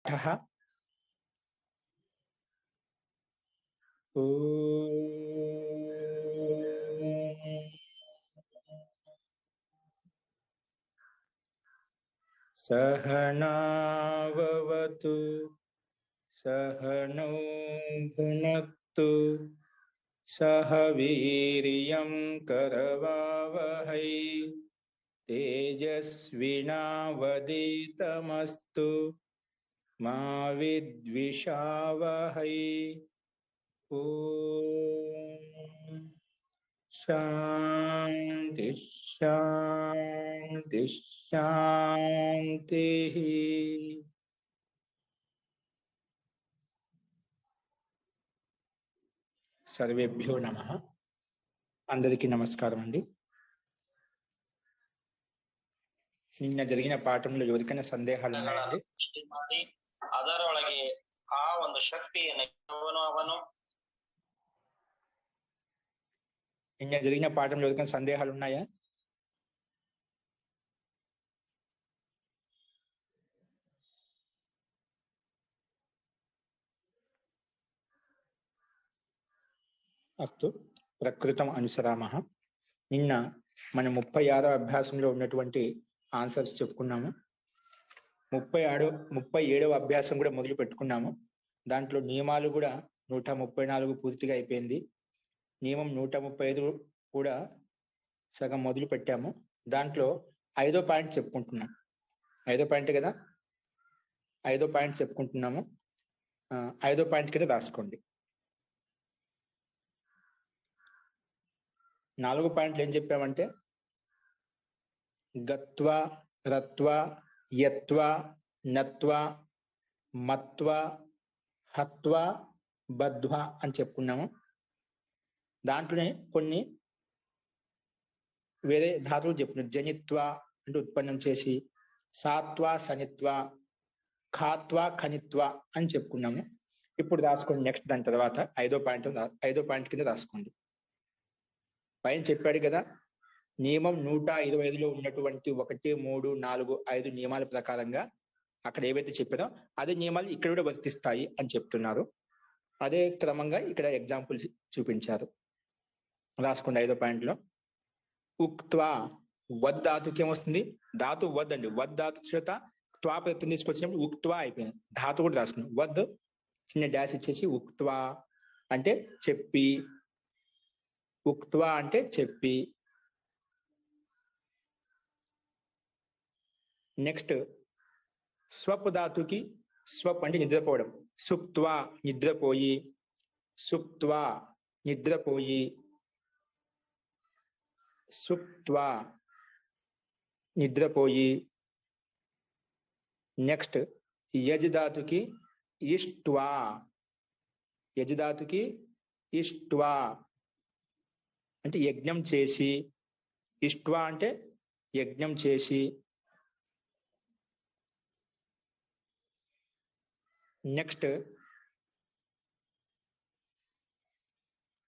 पाठः सहनाववतु सहनौ भुनक्तु सह वीर्यं करवावहै तेजस्विनावधीतमस्तु मा विद्विषावहै। ओम शांति शांति शांति। सर्वेभ्यो नमः। అందరికీ నమస్కారం అండి. నిన్న జరిగిన పాఠంలో ఎవరికైనా సందేహాలు ఉన్నాయండి? ಅದರೊಳಗೆ ಆ ಒಂದು ಶಕ್ತಿಯನ್ನು ಅವನು నిన్న జరిగిన పాఠంలో ఎవరికైనా సందేహాలు ఉన్నాయా? అస్తు ప్రకృతం అనుసరామః. నిన్న మనం 36వ అభ్యాసంలో ఉన్నటువంటి ఆన్సర్స్ చెప్పుకున్నాము. 37వ అభ్యాసం కూడా మొదలు పెట్టుకున్నాము. దాంట్లో నియమాలు కూడా 134 పూర్తిగా అయిపోయింది. నియమం 135 కూడా సగం మొదలు పెట్టాము. దాంట్లో 5వ పాయింట్ చెప్పుకుంటున్నాం. 5వ పాయింట్ కదా, 5వ పాయింట్ చెప్పుకుంటున్నాము. 5వ పాయింట్ కింద రాసుకోండి. 4 పాయింట్లు ఏం చెప్పామంటే గత్వా రత్వా యత్వా నత్వా మత్వా హత్వా బద్ధ్వా అని చెప్పుకున్నాము. దాంట్లోనే కొన్ని వేరే ధాతువులు చెప్పుకున్నాం. జనిత్వా అంటే ఉత్పన్నం చేసి, సాత్వా సనిత్వా, ఖాత్వా ఖనిత్వా అని చెప్పుకున్నాము. ఇప్పుడు రాసుకోండి. నెక్స్ట్ దాని తర్వాత 5వ పాయింట్ కింద రాసుకోండి. పైన చెప్పాడు కదా, నియమం 125లో ఉన్నటువంటి 1, 3, 4, 5 నియమాల ప్రకారంగా అక్కడ ఏవైతే చెప్పారో అదే నియమాలు ఇక్కడ కూడా వర్తిస్తాయి అని చెప్తున్నారు. అదే క్రమంగా ఇక్కడ ఎగ్జాంపుల్స్ చూపించారు. రాసుకోండి. 5వ పాయింట్లో ఉక్త్వా వద్ ధాతుకి ఏమొస్తుంది? ధాతు వద్ అండి. వద్ ధాతు చేత త్వా ప్రత్యయం తీసుకొచ్చినప్పుడు ఉక్త్వా అయిపోయింది. ధాతు కూడా రాసుకున్నాం. వద్ చిన్న డాష్ ఇచ్చేసి ఉక్త్వా అంటే చెప్పి, ఉక్త్వా అంటే చెప్పి. నెక్స్ట్ స్వప్ ధాతుకి స్వప్ అంటే నిద్రపోవడం. సుప్త్వా నిద్రపోయి, సుప్త్వా నిద్రపోయి, సుప్త్వా నిద్రపోయి. నెక్స్ట్ యజ్ ధాతుకి ఇష్ట్వా, యజ్ ధాతుకి ఇష్ట్వా అంటే యజ్ఞం చేసి, ఇష్ట్వా అంటే యజ్ఞం చేసి. నెక్స్ట్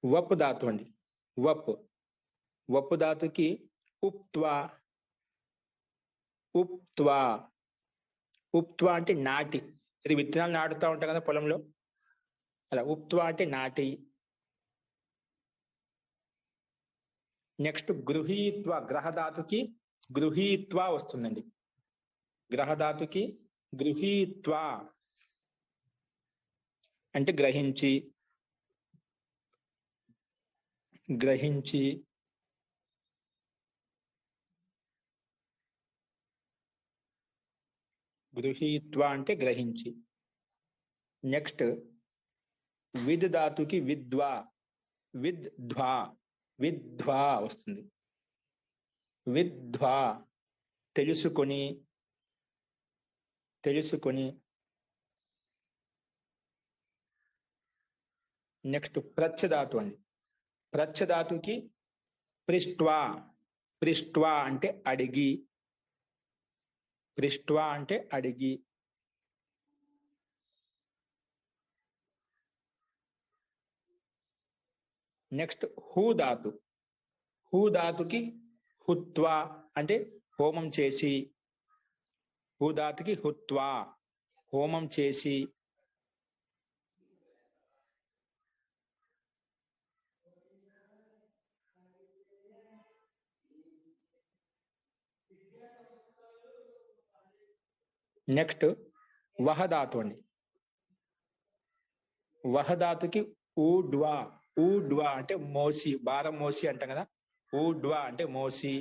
వప్ ధాతు అండి. వప్ ధాతుకి ఉప్త్వా, ఉప్త్వా, ఉప్త్వా అంటే నాటి. ఇది విత్తనాలు నాటుతూ ఉంటాం కదా పొలంలో, అలా ఉప్త్వా అంటే నాటి. నెక్స్ట్ గృహీత్వా, గ్రహధాతుకి గృహీత్వా వస్తుందండి. గ్రహధాతుకి గృహీత్వా అంటే గ్రహించి, గ్రహించి. గృహీత్వా అంటే గ్రహించి. నెక్స్ట్ విద్ ధాతుకి విద్వా, విద్ధ్వా, విద్ధ్వా వస్తుంది. విద్ధ్వా తెలుసుకొని, తెలుసుకొని. నెక్స్ట్ ప్రచ్ఛ ధాతు అండి. ప్రచ్ఛ ధాతుకి పృష్ట్వా, పృష్ట్వా అంటే అడిగి, పృష్ట్వా అంటే అడిగి. నెక్స్ట్ హూ ధాతు, హూ ధాతుకి హుత్వా అంటే హోమం చేసి, హూ ధాతుకి హుత్వా, హోమం చేసి, నెక్స్ట్ వహధాతు అండి. వహధాతుకి ఊడ్వా, ఊడ్వా అంటే మోసి, భారం మోసి అంటాం కదా, ఊడ్వా అంటే మోసి,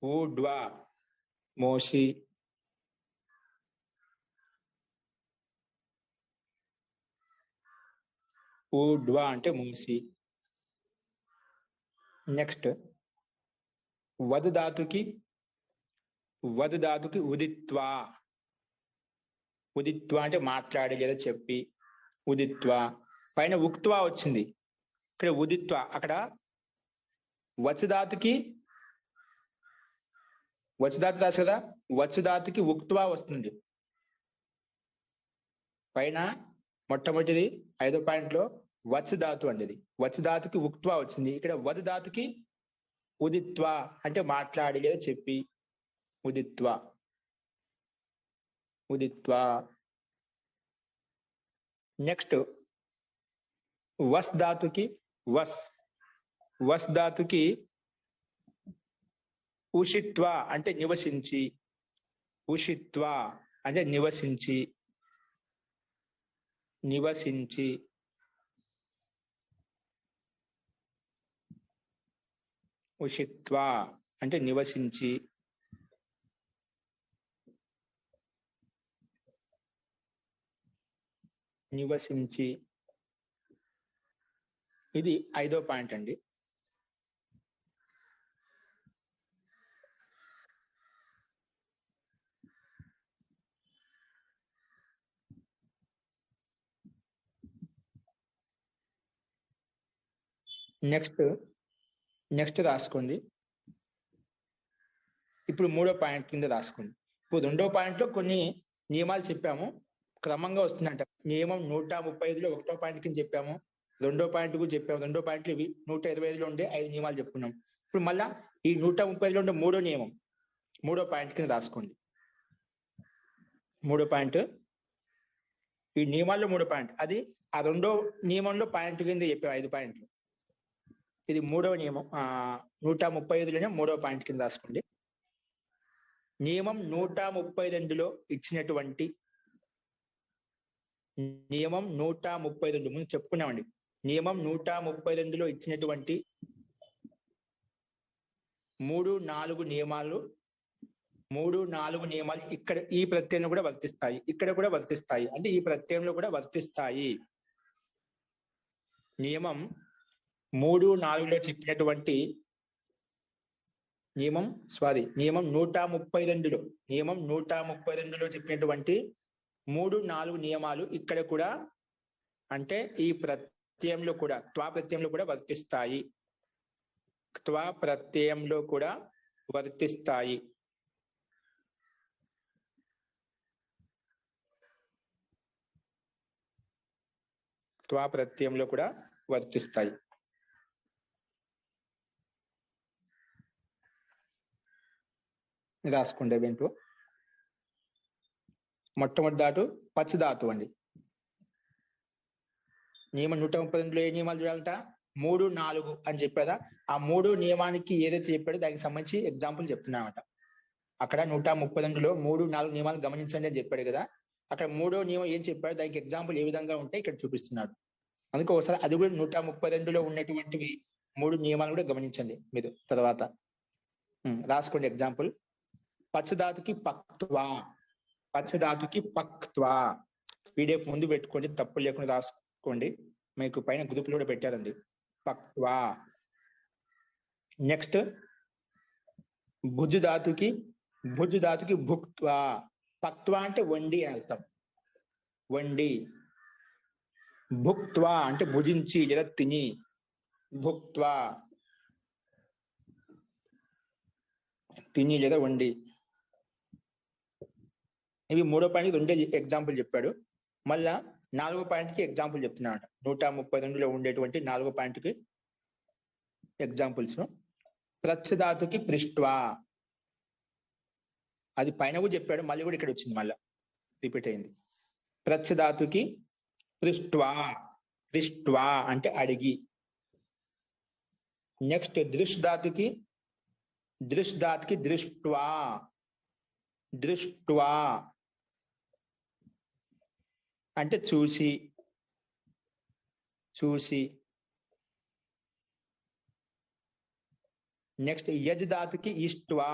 ఊడ్వా మోసి, ఊడ్వా అంటే మోసి. నెక్స్ట్ వద్ ధాతుకి, వద్ ధాతుకి ఉదిత్వా, ఉదిత్వా అంటే మాట్లాడి లేదా చెప్పి, ఉదిత్వా. పైన ఉక్త్వా వచ్చింది, ఇక్కడ ఉదిత్వా. అక్కడ వత్సధాతుకి, వత్సధాతు రాసు కదా, వత్సధాతుకి ఉక్త్వా వస్తుంది. పైన మొట్టమొదటిది 5వ పాయింట్లో వత్సధాతు అండి, ఇది వత్సధాతుకి ఉక్త్వా వచ్చింది. ఇక్కడ వద్ ధాతుకి ఉదిత్వా అంటే మాట్లాడి లేదా చెప్పి, ఉదిత్వా, ఉదిత్వా. నెక్స్ట్ వస్ ధాతుకి వస్, వస్ ధాతుకి ఉషిత్వా అంటే నివసించి, ఉషిత్వా అంటే నివసించి, నివసించి. ఉషిత్వా అంటే నివసించి. నివసించి. ఇది 5వ పాయింట్ అండి. నెక్స్ట్ రాసుకోండి. ఇప్పుడు 3వ పాయింట్ కింద రాసుకోండి. ఇప్పుడు 2వ పాయింట్లో కొన్ని నియమాలు చెప్పాము, క్రమంగా వస్తుందంట. నియమం 135లో 1వ పాయింట్ కింద చెప్పాము, 2వ పాయింట్ కూడా చెప్పాము. 2వ పాయింట్లు ఇవి. 125లో ఉండే 5 నియమాలు చెప్పుకున్నాం. ఇప్పుడు మళ్ళా ఈ 135లో ఉండే 3వ నియమం, 3వ పాయింట్ కింద రాసుకోండి. 3వ పాయింట్, ఈ నియమాల్లో 3వ పాయింట్, అది ఆ 2వ నియమంలో పాయింట్ కింద చెప్పాము 5 పాయింట్లు. ఇది 3వ నియమం, 135లోనే 3వ పాయింట్ కింద రాసుకోండి. నియమం 132లో ఇచ్చినటువంటి, నియమం 132 ముందు చెప్పుకున్నామండి. నియమం 132లో ఇచ్చినటువంటి 3-4 నియమాలు, 3-4 నియమాలు ఇక్కడ ఈ ప్రత్యయంలో కూడా వర్తిస్తాయి, ఇక్కడ కూడా వర్తిస్తాయి, అంటే ఈ ప్రత్యయంలో కూడా వర్తిస్తాయి. నియమం 3-4లో చెప్పినటువంటి నియమం 132లో, నియమం 132లో చెప్పినటువంటి 3-4 నియమాలు ఇక్కడ కూడా, అంటే ఈ ప్రత్యయంలో కూడా, త్వా ప్రత్యయంలో కూడా వర్తిస్తాయి, త్వా ప్రత్యయంలో కూడా వర్తిస్తాయి. త్వా ప్రత్యయంలో కూడా వర్తిస్తాయి. రాసుకోండి. ఏంటో మొట్టమొదటి ధాతు పచ్ ధాతు అండి. నియమం 132లో ఏ నియమాలు చూడాలంట? 3-4 అని చెప్పారా? ఆ 3 నియమానికి ఏదైతే చెప్పాడో దానికి సంబంధించి ఎగ్జాంపుల్ చెప్తున్నామట. అక్కడ 132లో 3-4 నియమాలు గమనించండి అని చెప్పాడు కదా, అక్కడ 3వ నియమం ఏం చెప్పాడు, దానికి ఎగ్జాంపుల్ ఏ విధంగా ఉంటాయి ఇక్కడ చూపిస్తున్నాడు. అందుకే ఒకసారి అది కూడా 132లో ఉన్నటువంటివి 3 నియమాలు కూడా గమనించండి మీరు తర్వాత. రాసుకోండి ఎగ్జాంపుల్. పచ్ ధాతుకి పక్త్వా, పచ్ ధాతుకి పక్త్వా. పీడిఎఫ్ ముందు పెట్టుకోండి, తప్పు లేకుండా రాసుకోండి, మీకు పైన గ్రూపులో కూడా పెట్టారండి. పక్త్వా. నెక్స్ట్ భుజ్ ధాతుకి, భుజ్ ధాతుకి భుక్త్వా. పక్త్వా అంటే వండి అర్థం, వండి. భుక్త్వా అంటే భుజించి లేదా తిని, భుక్త్వా తిని లేదా వండి. ఇవి 3వ పాయింట్కి 2 ఎగ్జాంపుల్ చెప్పాడు. మళ్ళా 4వ పాయింట్కి ఎగ్జాంపుల్ చెప్తున్నాడు. 132లో ఉండేటువంటి 4వ పాయింట్కి ఎగ్జాంపుల్స్. ప్రచ్ ధాతుకి పృష్ట్వా, అది పైన కూడా చెప్పాడు, మళ్ళీ కూడా ఇక్కడ వచ్చింది. మళ్ళా రిపీట్ అయింది. ప్రచ్ఛ ధాతుకి పృష్ట్వా, పృష్ట్వా అంటే అడిగి. నెక్స్ట్ దృష్ ధాతుకి దృష్ట్వా, దృష్ట్వా అంటే చూసి, చూసి. నెక్స్ట్ యజ్ ధాతుకి ఇష్ట్వా,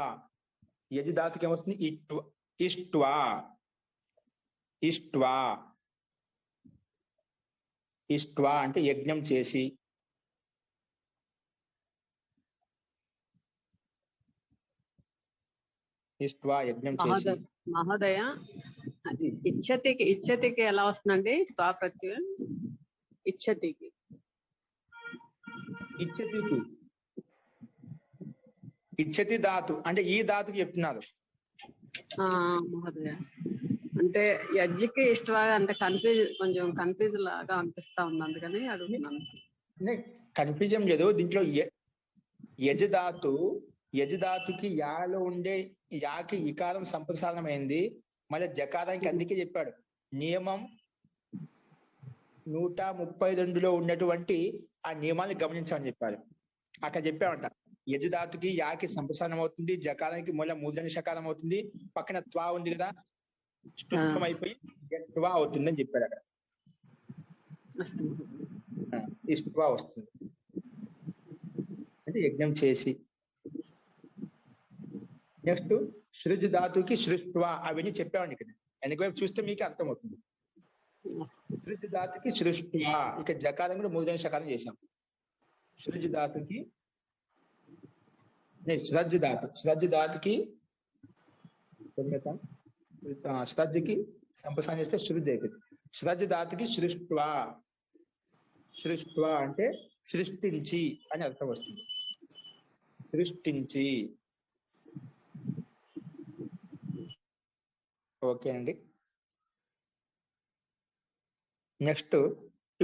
యజ్ ధాతుకి ఏమొస్తుంది? ఇష్ట్వా, ఇష్ట్వా, ఇష్ట్వా అంటే యజ్ఞం చేసి. ఇష్ట్వా యజ్ఞం చేసి. మహోదయ, ఇచ్చతికి ఎలా వస్తుందండి? త్వా ప్రత్యయం ఇచ్చతికి. ఇచ్చతికి, ఇచ్చతి ధాతు అంటే ఈ ధాతుకి చెప్తున్నారు. మహోదయ అంటే యజ్కి ఇష్టవా అంటే కొంచెం కన్ఫ్యూజ్ లాగా అనిపిస్తా ఉంది, అందుకని అడుగుతున్నాను. కన్ఫ్యూజన్ లేదు దీంట్లో. యజధాతుకి యాలో ఉండే యాకి ఇకారం సంప్రసారణమైంది, మళ్ళీ జకారానికి అందుకే చెప్పాడు నియమం 132లో ఉన్నటువంటి ఆ నియమాన్ని గమనించాలని చెప్పారు. అక్కడ చెప్పామంట యజధాతుకి యాకి సంప్రసారణం అవుతుంది, జకారానికి మూల మూర్ధని షకారం అవుతుంది, పక్కన త్వా ఉంది కదా, స్టుత్వం అయిపోయి త్వా అవుతుందని చెప్పాడు అక్కడ. ఇష్ట్వా వస్తుంది అంటే యజ్ఞం చేసి. నెక్స్ట్ సృజ్ ధాతుకి సృష్ట్వా, అవన్నీ చెప్పామండి ఇక్కడ. వెనకవైపు చూస్తే మీకు అర్థమవుతుంది. సృజ్ ధాతుకి సృష్ట్వా, ఇక జకారం కూడా మూర్ధని షకారం చేశాం. సృజ్ ధాతుకి స్రజ్ ధాతుకి శ్రజ్కి సంప్రసారం చేస్తే సృజ్ అయిపోయింది. స్రజ్ ధాతుకి సృష్ట్వా, సృష్ట్వా అంటే సృష్టించి అని అర్థం వస్తుంది. సృష్టించి. ఓకే అండి. నెక్స్ట్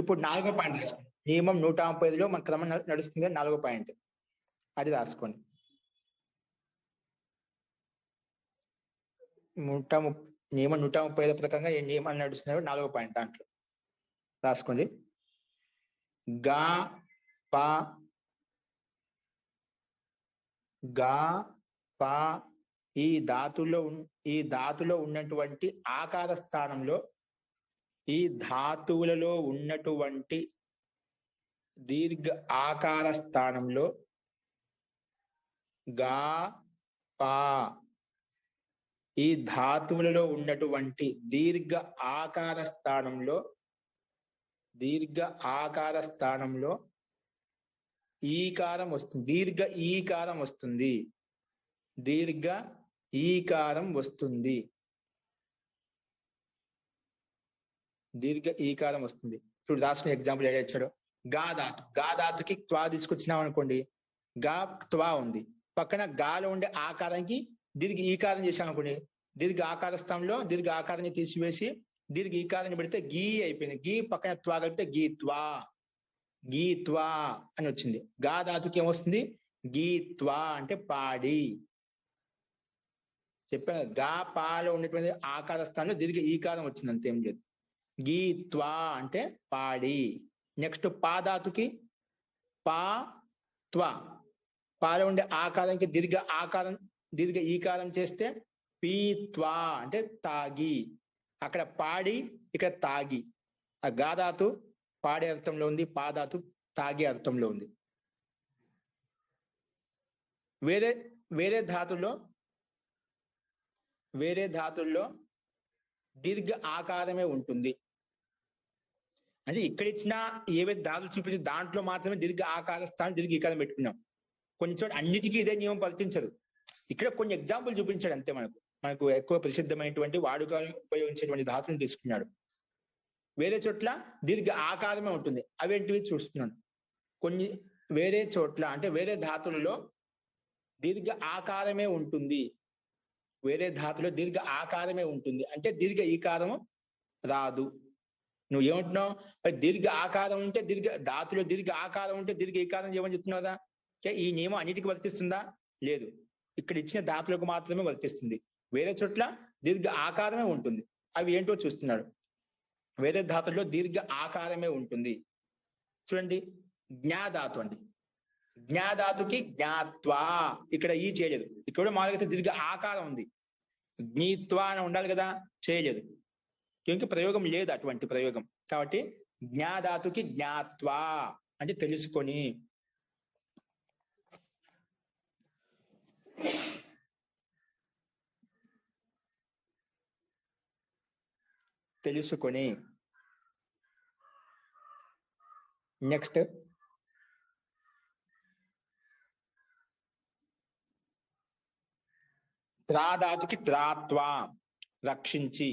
ఇప్పుడు 4వ పాయింట్ రాసుకోండి. నియమం 135లో మన క్రమం నడుస్తుంది. 4వ పాయింట్ అది రాసుకోండి. నియమం 135 ప్రకారంగా ఏ నియమాలు నడుస్తున్నాయో 4వ పాయింట్ దాంట్లో రాసుకోండి. గా పా ఈ ధాతులో ఉన్నటువంటి ఆకార స్థానంలో, ఈ ధాతువులలో ఉన్నటువంటి దీర్ఘ ఆకార స్థానంలో గా పా, ఈ ధాతువులలో ఉన్నటువంటి దీర్ఘ ఆకార స్థానంలో ఈకారం వస్తుంది. దీర్ఘ ఈకారం వస్తుంది. ఇప్పుడు రాసుకునే ఎగ్జాంపుల్ ఏడా ఇచ్చాడు. గా ధాతుకి త్వా తీసుకొచ్చినాం అనుకోండి, గా త్వా ఉంది, పక్కన గాలో ఉండే ఆకారానికి దీర్ఘ ఈకారం చేశాం అనుకోండి, దీర్ఘ ఆకార స్థానంలో దీర్ఘ ఆకారాన్ని తీసివేసి దీర్ఘ ఈకారాన్ని పెడితే గీ అయిపోయింది. గీ పక్కన త్వా కలిపితే గీత్వా అని వచ్చింది. గా ధాతుకి ఏమొస్తుంది? గీత్వా అంటే పాడి. చెప్పాను గా పాలో ఉన్నటువంటి ఆకార స్థానంలో దీర్ఘ ఈకారం వచ్చింది, అంతేం లేదు. గీత్వా అంటే పాడి. నెక్స్ట్ పా ధాతుకి పాలో ఉండే ఆకారానికి దీర్ఘ ఈకారం చేస్తే పీత్వా అంటే తాగి. అక్కడ పాడి, ఇక్కడ తాగి. ఆ గా ధాతు పాడే అర్థంలో ఉంది, పా ధాతు తాగే అర్థంలో ఉంది. వేరే ధాతుల్లో దీర్ఘ ఆకారమే ఉంటుంది. అంటే ఇక్కడ ఇచ్చిన ఏవైతే ధాతులు చూపించి దాంట్లో మాత్రమే దీర్ఘ ఆకార స్థానం దీర్ఘ ఈకారం పెట్టుకున్నాం. కొన్ని చోట్ల అన్నిటికీ ఇదే నియమం వర్తించదు. ఇక్కడ కొన్ని ఎగ్జాంపుల్ చూపించాడు అంతే. మనకు ఎక్కువ ప్రసిద్ధమైనటువంటి వాడుక ఉపయోగించేటువంటి ధాతులను తీసుకున్నాడు. వేరే చోట్ల దీర్ఘ ఆకారమే ఉంటుంది. అవేంటివి చూస్తున్నాడు. కొన్ని వేరే చోట్ల అంటే వేరే ధాతులలో దీర్ఘ ఆకారమే ఉంటుంది. అంటే దీర్ఘ ఈకారము రాదు. నువ్వు ఏమంటున్నావు? దీర్ఘ ఆకారం ఉంటే ధాతులో దీర్ఘ ఆకారం ఉంటే దీర్ఘ ఈకారం చేయమని చెప్తున్నావు కదా. ఈ నియమం అన్నిటికీ వర్తిస్తుందా? లేదు. ఇక్కడ ఇచ్చిన ధాతులకు మాత్రమే వర్తిస్తుంది. వేరే చోట్ల దీర్ఘ ఆకారమే ఉంటుంది. అవి ఏంటో చూస్తున్నాడు. వేరే ధాతుల్లో దీర్ఘ ఆకారమే ఉంటుంది. చూడండి, జ్ఞాధాతు అండి. జ్ఞాధాతుకి జ్ఞాత్వా, ఇక్కడ ఈ చేయలేదు. ఇక్కడ మామూలుగా దీర్ఘ ఆకారం ఉంది, జ్ఞీత్వా అని ఉండాలి కదా, చేయలేదు. ఇంక ప్రయోగం లేదు అటువంటి ప్రయోగం. కాబట్టి జ్ఞాధాతుకి జ్ఞాత్వా అంటే తెలుసుకొని. తెలుసుకొని. నెక్స్ట్ త్రాధాతుకి త్రాత్వా, రక్షించి.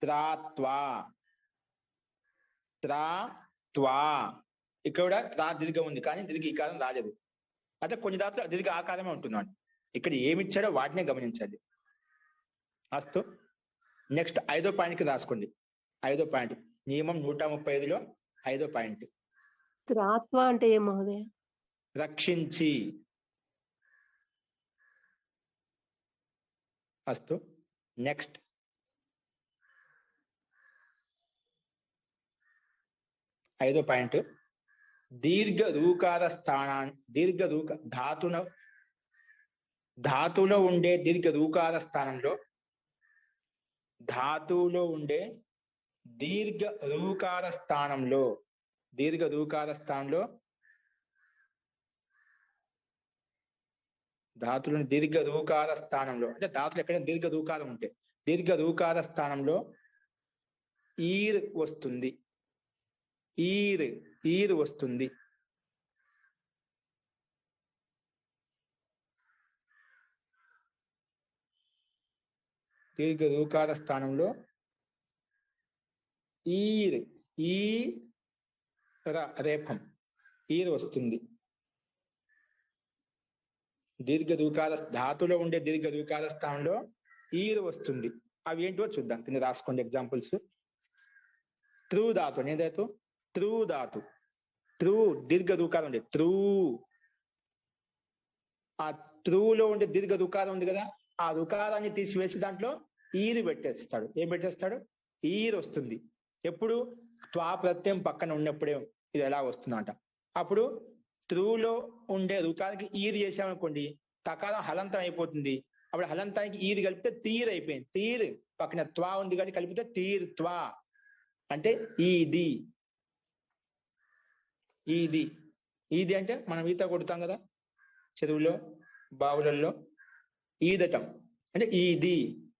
త్రాత్వా, త్రాత్వా. ఇక్కడ కూడా త్రా దీర్ఘం ఉంది, కానీ దీర్ఘ ఈకారం రాలేదు. అయితే కొన్ని ధాతులు దీర్ఘ ఆకారమే ఉంటున్నాడు. ఇక్కడ ఏమిచ్చాడో వాటినే గమనించాలి. అస్తు. నెక్స్ట్ 5వ పాయింట్కి రాసుకోండి. 5వ పాయింట్, నియమం 135లో 5వ పాయింట్. త్రాత్వ అంటే ఏం మహోదయ? రక్షించి. అస్తు. నెక్స్ట్ 5వ పాయింట్, దీర్ఘ రూకార ధాతులో ఉండే దీర్ఘ రూకార స్థానంలో, ధాతువులో ఉండే దీర్ఘ రూకార స్థానంలో, దీర్ఘ రూకార స్థానంలో, ధాతులను దీర్ఘ రూకార స్థానంలో అంటే ధాతులు ఎక్కడైనా దీర్ఘ రూకారం ఉంటే దీర్ఘ రూకార స్థానంలో ఈర్ వస్తుంది. ఈర్ వస్తుంది. దీర్ఘ రూకార స్థానంలో రేపం ఈర్ వస్తుంది. దీర్ఘ రూకార ధాతులో ఉండే దీర్ఘ రూకార స్థానంలో ఈర్ వస్తుంది. అవి ఏంటో చూద్దాం. కింద రాసుకోండి ఎగ్జాంపుల్స్. త్రూ ధాతు ఏదైతే త్రూ ధాతు, త్రూ దీర్ఘ రూకారం ఉంది. త్రూ, ఆ త్రూలో ఉండే దీర్ఘ రుకారం ఉంది కదా, ఆ రుకారాన్ని తీసివేసి దాంట్లో ఈరు పెట్టేస్తాడు. ఏం పెట్టేస్తాడు? ఈరు వస్తుంది. ఎప్పుడు? త్వా ప్రత్యయం పక్కన ఉన్నప్పుడే ఇది ఎలా వస్తుందంట. అప్పుడు త్రూలో ఉండే రుకారానికి ఈరు చేసామనుకోండి, తకారం హలంతం అయిపోతుంది. అప్పుడు హలంతానికి ఈరు కలిపితే తీర్ అయిపోయింది. తీర్ పక్కన త్వా ఉంది కాబట్టి కలిపితే తీర్ త్వా అంటే ఈది. ఈది ఈది అంటే మనం ఈత కొడతాం కదా చెరువులో, బావులలో, ఈదటం అంటే ఈది.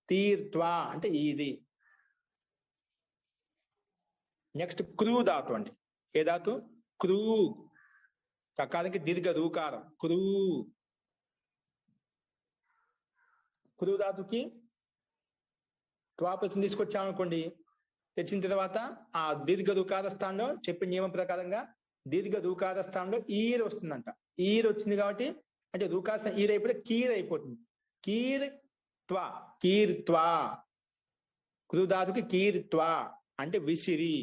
తీర్త్వా అంటే ఈది. నెక్స్ట్ క్రూ ధాతు అండి. ఏ ధాతు? క్రూ. తకారానికి దీర్ఘ రూకారం క్రూ. క్రూ ధాతుకి త్వా ప్రత్యయం తీసుకొచ్చామనుకోండి, తెచ్చిన తర్వాత ఆ దీర్ఘ రూకార స్థానంలో చెప్పిన నియమం ప్రకారంగా దీర్ఘ రూకార స్థానంలో ఈర్ వస్తుందంట. ఈర్ వచ్చింది కాబట్టి అంటే రూకార ఈర్ అయిపోతే కీర్ అయిపోతుంది. కీర్ త్వా, కీర్ త్వా. కృధాతుకి కీర్ త్వా అంటే విసిరి,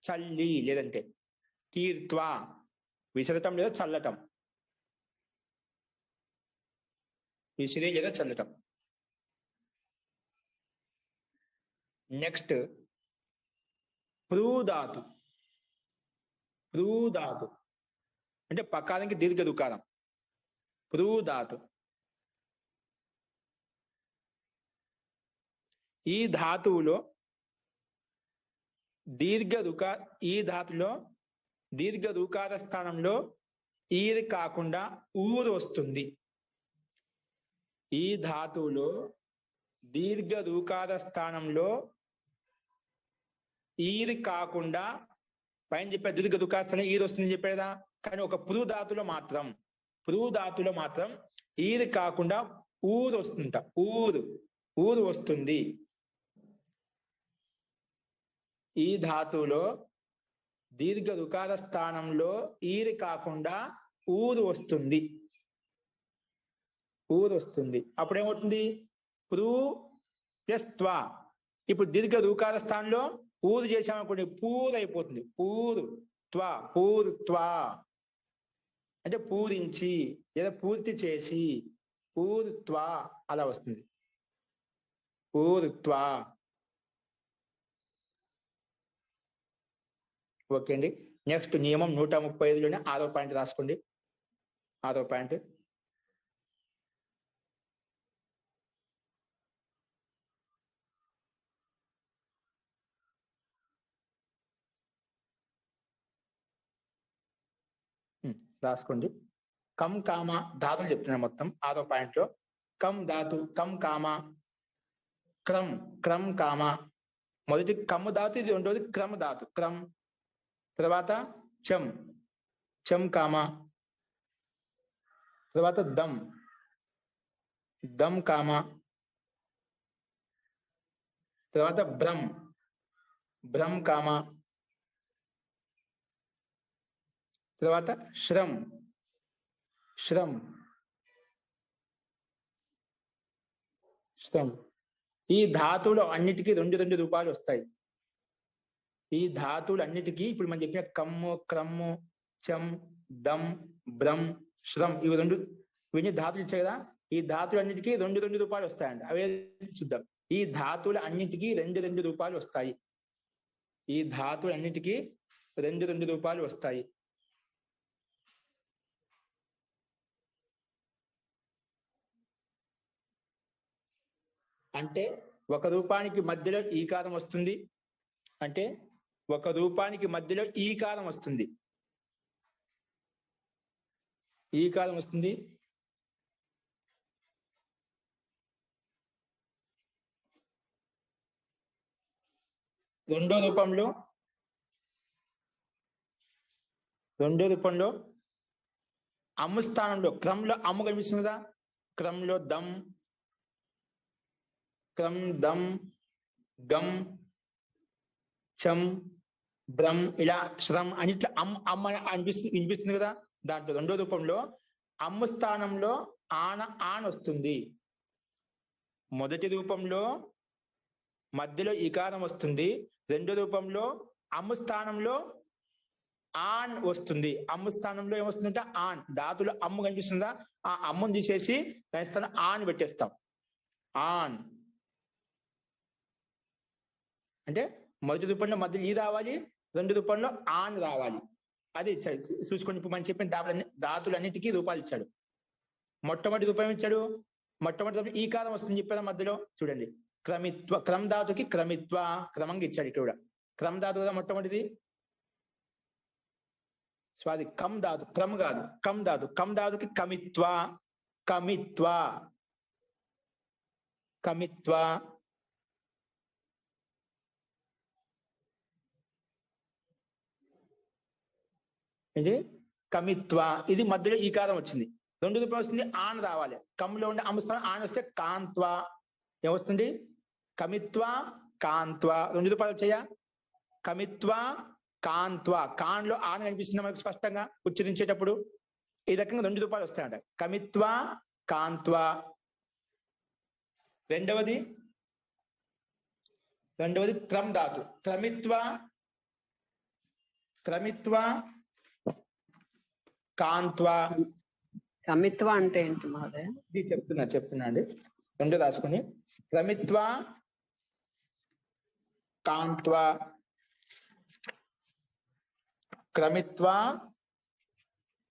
చల్లి, లేదంటే కీర్ త్వా విసరటం లేదా చల్లటం. విసిరి లేదా చల్లటం. నెక్స్ట్ ప్రూధాతు. ప్రూధాతు అంటే పకారానికి దీర్ఘ రుకారం. ప్రూధాతు. ఈ ధాతువులో ఈ ధాతులో దీర్ఘ రుకార స్థానంలో ఈర్ కాకుండా ఊరు వస్తుంది. ఈ ధాతువులో దీర్ఘ రూకార స్థానంలో ఈర్ కాకుండా పైన చెప్పే దీర్ఘ రూకార స్థానం ఈర్ వస్తుంది చెప్పేదా, కానీ ఒక పురుధాతులో మాత్రం ఈర్ కాకుండా ఊరు వస్తుంట. ఊరు వస్తుంది. ఈ ధాతువులో దీర్ఘ రుకార స్థానంలో ఈర్ కాకుండా ఊరు వస్తుంది. అప్పుడేమవుతుంది? ప్రూ ప్లస్ త్వా. ఇప్పుడు దీర్ఘ రూకార స్థానంలో ఊరు చేసామనుకోండి, పూర్ అయిపోతుంది. పూరు త్వా అంటే పూరించి లేదా పూర్తి చేసి, పూర్ త్వా అలా వస్తుంది. పూర్ త్వా ఓకే అండి. నెక్స్ట్ నియమం 135లోనే 6వ పాయింట్ రాసుకోండి. 6వ పాయింట్. రాసుకోండి. కం కామ ధాతులు చెప్తున్నా మొత్తం 6వ పాయింట్ లో. కం ధాతు, కం కామ, క్రం, క్రం కామ. మొదటి కమ్ము ధాతు, ఇది రెండోది క్రమ ధాతు, క్రం. తర్వాత చం, చం కామ. తర్వాత దం, దం కామ. తర్వాత బ్రం, బ్రం కామ. తర్వాత శ్రం, శ్రం, శ్రం. ఈ ధాతువులు అన్నిటికీ రెండు రూపాలు వస్తాయి. ఈ ధాతువులు అన్నిటికీ ఇప్పుడు మనం చెప్పిన కమ్ము, క్రమ్ము, చం, దం, బ్రం, శ్రం, ఇవన్నీ ధాతులు ఇచ్చాయి కదా. ఈ ధాతువులు అన్నిటికీ రెండు రూపాలు వస్తాయండి. అవే చూద్దాం. ఈ ధాతువులు అన్నిటికీ రెండు రూపాలు వస్తాయి. ఈ ధాతువులు అన్నిటికీ రెండు రూపాలు వస్తాయి. అంటే ఒక రూపానికి మధ్యలో ఈకారం వస్తుంది. అంటే ఒక రూపానికి మధ్యలో ఈకారం వస్తుంది. ఈకారం వస్తుంది. రెండో రూపంలో అమ్ము స్థానంలో క్రమంలో అమ్ము కనిపిస్తుందా? క్రమంలో దం, క్రం, దం, గం, చం, బ్రం, ఇలా శ్రం అన్నిట్లో అమ్మ వినిపిస్తుంది కదా. దాంట్లో రెండో రూపంలో అమ్ము స్థానంలో ఆన్ వస్తుంది. మొదటి రూపంలో మధ్యలో ఈకారం వస్తుంది. రెండో రూపంలో అమ్ము స్థానంలో ఆన్ వస్తుంది. అమ్ము స్థానంలో ఏమొస్తుందంటే ఆన్. ధాతులో అమ్ము కనిపిస్తుందా? ఆ అమ్ముని తీసేసి దాని స్థానం ఆన్ పెట్టేస్తాం. ఆన్ అంటే మొదటి రూపంలో మధ్యలో ఈ రావాలి, రెండు రూపంలో ఆన్ రావాలి. అది ఇచ్చాడు. చూసుకోండి, ఇప్పుడు మనం చెప్పిన ధాతులన్నిటికీ రూపాలు ఇచ్చాడు. మొట్టమొదటి రూపం ఇచ్చాడు. మొట్టమొదటి ఈకారం వస్తుంది చెప్పారా మధ్యలో. చూడండి, క్రమిత్వ, క్రమ ధాతుకి క్రమిత్వ, క్రమంగా ఇచ్చాడు ఇక్కడ కూడా. క్రమ ధాతు కదా మొట్టమొదటిది. స్వాది కం ధాతు, క్రమ కాదు, కం ధాతు. కం ధాతుకి కమిత్వ, కమిత్వ, కమిత్వ. ఇది కమిత్వ. ఇది మధ్యలో ఈకారం వచ్చింది. రెండు రూపాయలు వస్తుంది, ఆన్ రావాలి. కమ్లో ఉండే అమ్ముస్తాం, ఆన్ వస్తే కాంత్వ. ఏమొస్తుంది? కమిత్వ, కాంత్వ. రెండు రూపాయలు వచ్చాయా? కమిత్వ, కాంత్వ. కాన్లో ఆన్ కనిపిస్తుంది మనకు స్పష్టంగా ఉచ్చరించేటప్పుడు. ఈ రకంగా రెండు రూపాయలు వస్తాయంట. కమిత్వ, కాంత్వ. రెండవది క్రమ్ ధాతు. క్రమిత్వ, క్రమిత్వ, కాంత్వ. కమిత్వ అంటే ఏంటి మహోదయ? ఇది చెప్తున్నా అండి. రెండు రాసుకుని క్రమిత్వ, కాంత్వ. క్రమిత్వ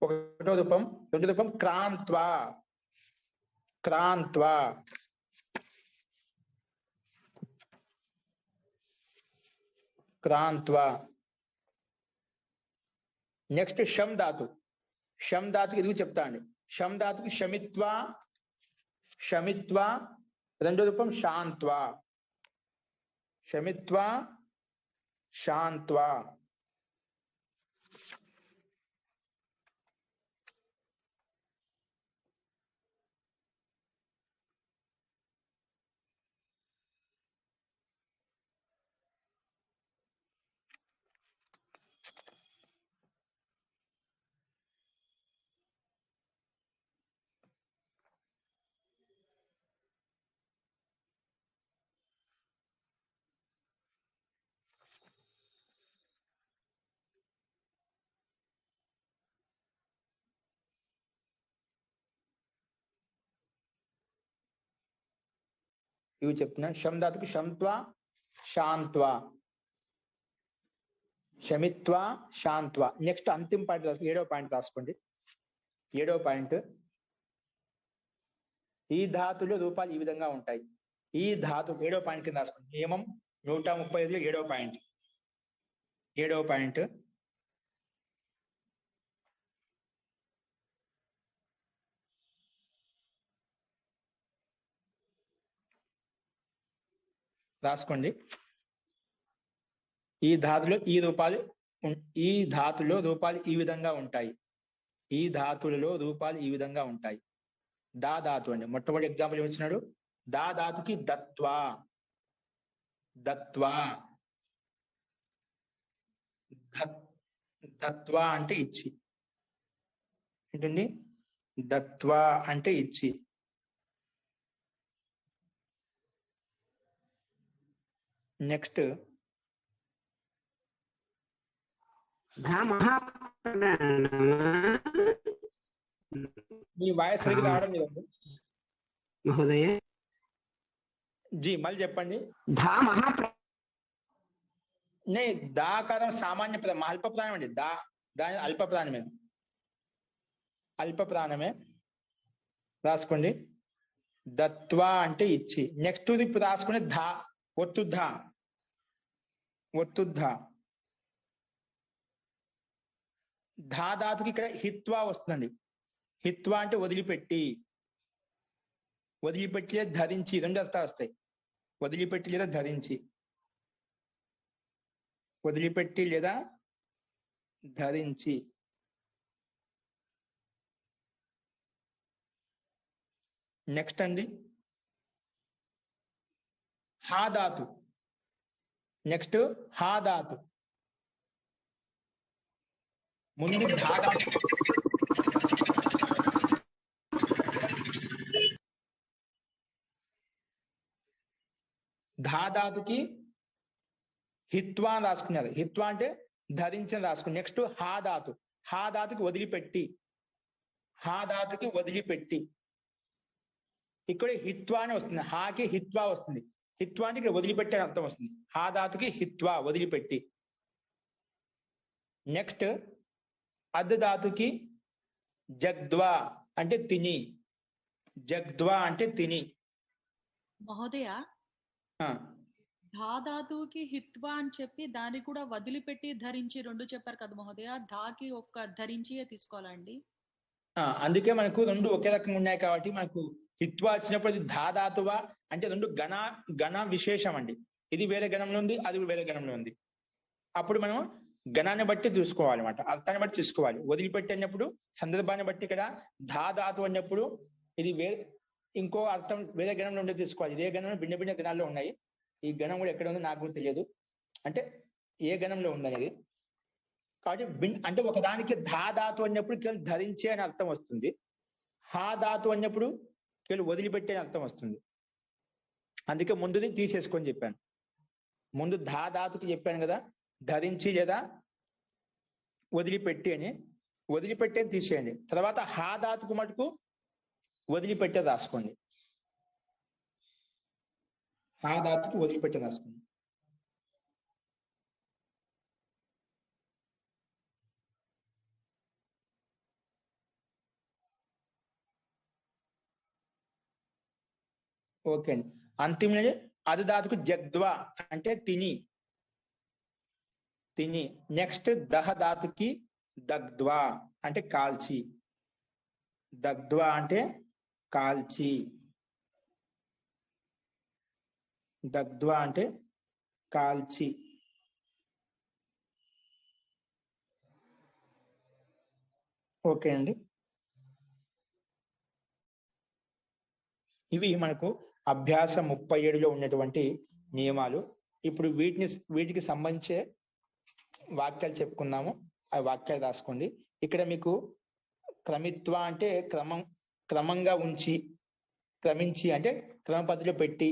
ఒకటో రూపం. రెండో రూపం క్రాంత్వ, క్రాంత్వ. క్రాంత్వ. నెక్స్ట్ షం ధాతు. షం ధాతుకి ఎదుగు చెప్తా అండి. షం ధాతుకి షమిత్వ, షమిత్వ. రెండో రూపం శాంత్వ, షమిత్వ, శాంత్వ. ఇవి చెప్తున్నా. షం ధాతుకి షంత్వ, శాంత్వ. శమిత్వ శాంత్వ. నెక్స్ట్ అంతిమ పాయింట్ 7వ పాయింట్ రాసుకోండి. 7వ పాయింట్, ఈ ధాతులు రూపాలు ఈ విధంగా ఉంటాయి. ఈ ధాతు 7వ పాయింట్ కింద రాసుకోండి. నియమం 135 7వ పాయింట్. 7వ పాయింట్, రాసుకోండి. ఈ ధాతులో ఈ ధాతులో రూపాలు ఈ విధంగా ఉంటాయి. ఈ ధాతులలో రూపాలు ఈ విధంగా ఉంటాయి. దా ధాతు అండి. మొట్టమొదటి ఎగ్జాంపుల్ ఏమిచ్చినాడు? దా ధాతుకి దత్వా. దత్వా దత్వా అంటే ఇచ్చి. ఏంటండి? దత్వా అంటే ఇచ్చి. నెక్స్ట్ మీ వాయిస్ సరిగ్గా రావడం లేదండి మహోదయ. జీ మళ్ళీ చెప్పండి. धा महा నే దాకారం సామాన్య పదం, అల్ప ప్రాణం అండి. దాని అల్ప ప్రాణమే. అల్ప ప్రాణమే రాసుకోండి. దత్వా అంటే ఇచ్చి. నెక్స్ట్ ఇప్పుడు రాసుకునే ధా, ఒత్తుద్ధ. ఒత్తుద్ధ. ధా ధాతుకి ఇక్కడ హిత్వా వస్తుందండి. హిత్వా అంటే వదిలిపెట్టి. వదిలిపెట్టి లేదా ధరించి, రెండు అర్థాలు వస్తాయి. వదిలిపెట్టి లేదా ధరించి. వదిలిపెట్టి లేదా ధరించి. నెక్స్ట్ అండి హా ధాతు. నెక్స్ట్ హా ధాతు. ముందు ధా ధాతు. ధా ధాతుకి హిత్వా అని రాసుకున్నారు. హిత్వా అంటే ధరించని రాసుకుని. నెక్స్ట్ హా ధాతు. హా ధాతుకి వదిలిపెట్టి. హా ధాతుకి వదిలిపెట్టి. ఇక్కడ హిత్వా అని వస్తుంది. హాకి హిత్వా వస్తుంది. హిత్వా అంటే ఇక్కడ వదిలిపెట్టే అర్థం వస్తుంది. హా ధాతుకి హిత్వా వదిలిపెట్టి. నెక్స్ట్ అద్ ధాతుకి జగ్ద్వా అంటే తిని. జగ్ద్వా అంటే తిని. మహోదయ, ధా ధాతువుకి హిత్వా అని చెప్పి దాన్ని కూడా వదిలిపెట్టి ధరించి రెండు చెప్పారు కదా మహోదయ. ధాకి ఒక్క ధరించి తీసుకోవాలండి. అందుకే మనకు రెండు ఒకే రకంగా ఉన్నాయి కాబట్టి మనకు హిత్వా వచ్చినప్పుడు అది ధా ధాతువా అంటే రెండు గణ విశేషం అండి. ఇది వేరే గణంలో ఉంది, అది వేరే గణంలో ఉంది. అప్పుడు మనం గణాన్ని బట్టి చూసుకోవాలి అన్నమాట. అర్థాన్ని బట్టి చూసుకోవాలి. వదిలిపెట్టి అన్నప్పుడు సందర్భాన్ని బట్టి ఇక్కడ ధా ధాతు అన్నప్పుడు ఇది ఇంకో అర్థం వేరే గణంలో ఉండే తీసుకోవాలి. ఇదే గణంలో భిన్న భిన్న గణాల్లో ఉన్నాయి. ఈ గణం కూడా ఎక్కడ ఉందో నాకు కూడా తెలియదు, అంటే ఏ గణంలో ఉందనేది. కాబట్టి అంటే ఒకదానికి ధా ధాతు అన్నప్పుడు కేవలం ధరించే అని అర్థం వస్తుంది. హా ధాతు అన్నప్పుడు కేవలం వదిలిపెట్టే అని అర్థం వస్తుంది. అందుకే ముందుది తీసేసుకొని చెప్పాను. ముందు ధా ధాతుకి చెప్పాను కదా, ధరించి లేదా వదిలిపెట్టి అని. వదిలిపెట్టే తీసేయండి. తర్వాత హా ధాతుకు మటుకు వదిలిపెట్టే రాసుకోండి. హా ధాతుకు వదిలిపెట్టే రాసుకోండి. ఓకే అండి. అంతిమ అది ధాతుకు జగ్ద్వా అంటే తిని. తిని. నెక్స్ట్ దహ ధాతుకి దగ్ధ్వా అంటే కాల్చి. దగ్ధ్వా అంటే కాల్చి. దగ్ధ్వా అంటే కాల్చి. ఓకే అండి. ఇవి మనకు అభ్యాసం 37లో ఉన్నటువంటి నియమాలు. ఇప్పుడు వీటికి సంబంధించే వాక్యాలు చెప్పుకుందాము. ఆ వాక్యాలు రాసుకోండి. ఇక్కడ మీకు క్రమిత్వ అంటే క్రమంగా ఉంచి, క్రమించి అంటే క్రమ పద్ధతిలో పెట్టి,